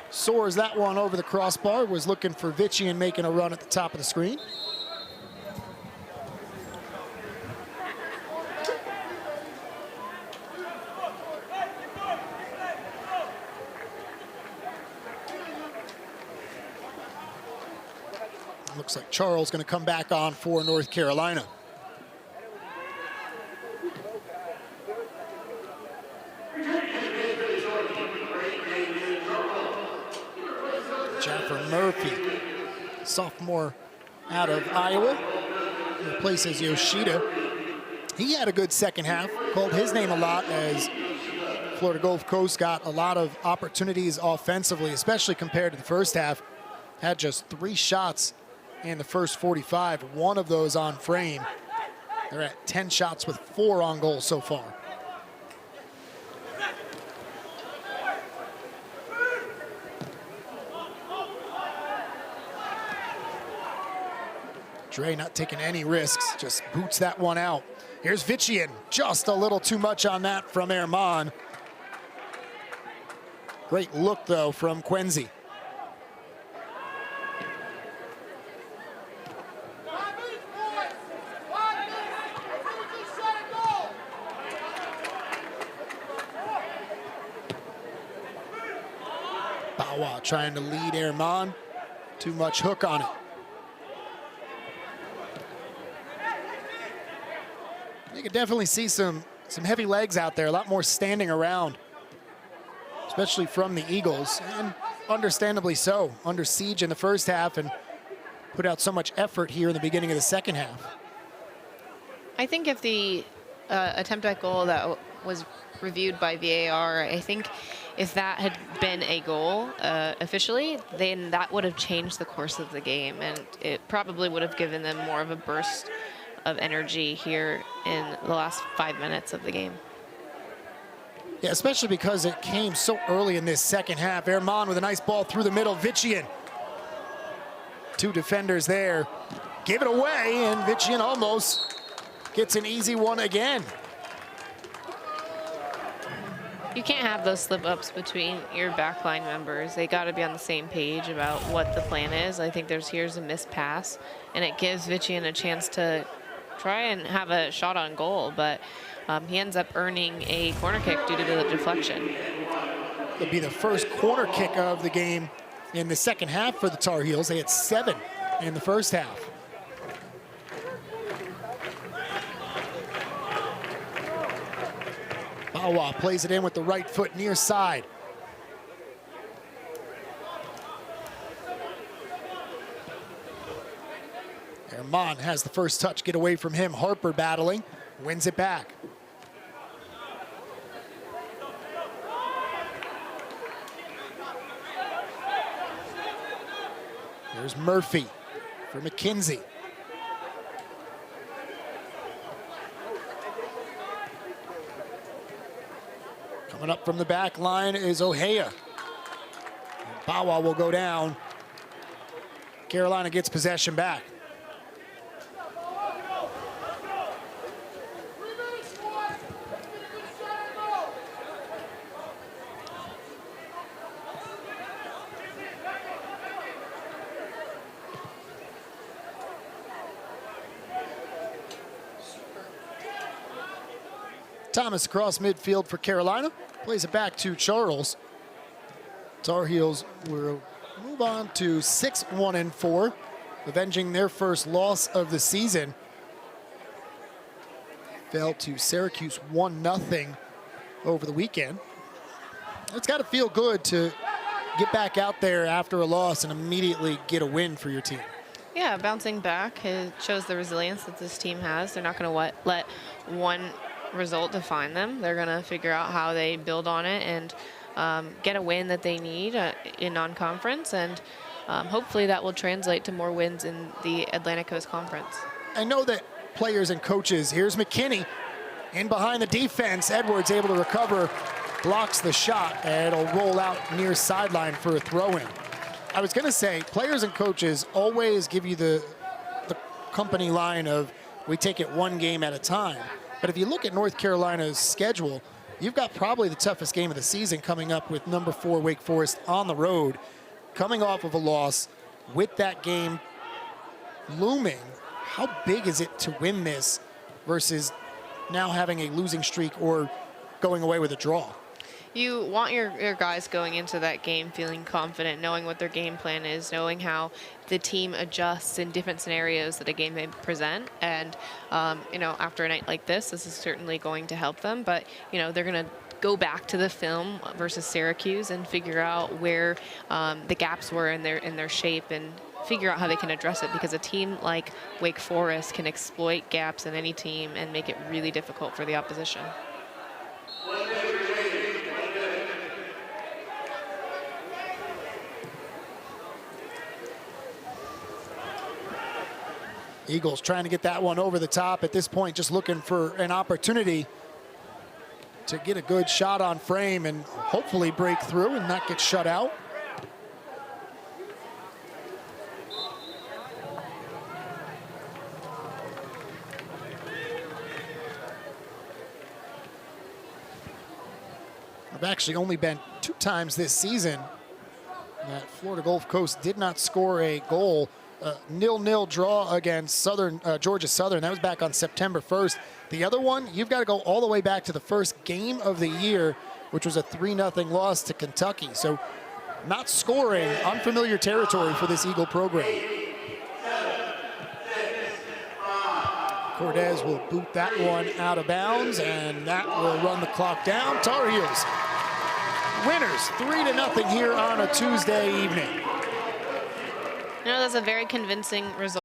soars that one over the crossbar, was looking for Vician making a run at the top of the screen. Looks like Charles going to come back on for North Carolina. Jaffer Murphy, sophomore out of Iowa, replaces Yoshida. He had a good second half, called his name a lot as Florida Gulf Coast got a lot of opportunities offensively, especially compared to the first half. Had just 3 shots in the first 45, 1 of those on frame. They're at 10 shots with 4 on goal so far. Dre not taking any risks, just boots that one out. Here's Vician, just a little too much on that from Herman. Great look though from Quenzi. Bawa trying to lead Herman. Too much hook on it. You can definitely see some heavy legs out there, a lot more standing around, especially from the Eagles, and understandably so. Under siege in the first half and put out so much effort here in the beginning of the second half. I think if the attempt at goal that was reviewed by VAR, I think if that had been a goal officially, then that would have changed the course of the game, and it probably would have given them more of a burst of energy here in the last 5 minutes of the game. Yeah, especially because it came so early in this second half. Herman with a nice ball through the middle. Vician. 2 defenders there. Give it away, and Vician almost gets an easy one again. You can't have those slip-ups between your backline members. They got to be on the same page about what the plan is. I think here's a missed pass, and it gives Vician a chance to try and have a shot on goal, but he ends up earning a corner kick due to the deflection. It'll be the first corner kick of the game in the second half for the Tar Heels. They had 7 in the first half. Bawa plays it in with the right foot near side. Herman has the first touch, get away from him. Harper battling, wins it back. There's Murphy for McKenzie. Coming up from the back line is Ohea. Bawa will go down. Carolina gets possession back. Thomas across midfield for Carolina. Plays it back to Charles. Tar Heels will move on to 6-1-4, avenging their first loss of the season. Fell to Syracuse 1-0 over the weekend. It's got to feel good to get back out there after a loss and immediately get a win for your team. Yeah, bouncing back, it shows the resilience that this team has. They're not going to let one result define them. They're going to figure out how they build on it and get a win that they need in non-conference, and hopefully that will translate to more wins in the Atlantic Coast Conference. I know that players and coaches, here's McKinney, In behind the defense, Edwards able to recover, blocks the shot, and it'll roll out near sideline for a throw-in. I was going to say, players and coaches always give you the company line of, we take it one game at a time. But if you look at North Carolina's schedule, you've got probably the toughest game of the season coming up with number 4 Wake Forest on the road, coming off of a loss with that game looming. How big is it to win this versus now having a losing streak or going away with a draw? You want your guys going into that game feeling confident, knowing what their game plan is, knowing how the team adjusts in different scenarios that a game may present. And, after a night like this is certainly going to help them. But, they're going to go back to the film versus Syracuse and figure out where the gaps were in their shape and figure out how they can address it, because a team like Wake Forest can exploit gaps in any team and make it really difficult for the opposition. Eagles trying to get that one over the top at this point, just looking for an opportunity to get a good shot on frame and hopefully break through and not get shut out. I've actually only been 2 times this season that Florida Gulf Coast did not score a goal. 0-0 draw against Georgia Southern. That was back on September 1st. The other one, you've got to go all the way back to the first game of the year, which was a 3-0 loss to Kentucky. So not scoring, unfamiliar territory for this Eagle program. Cordes will boot that one out of bounds, and that will run the clock down. Tar Heels, winners 3-0 here on a Tuesday evening. That's a very convincing result.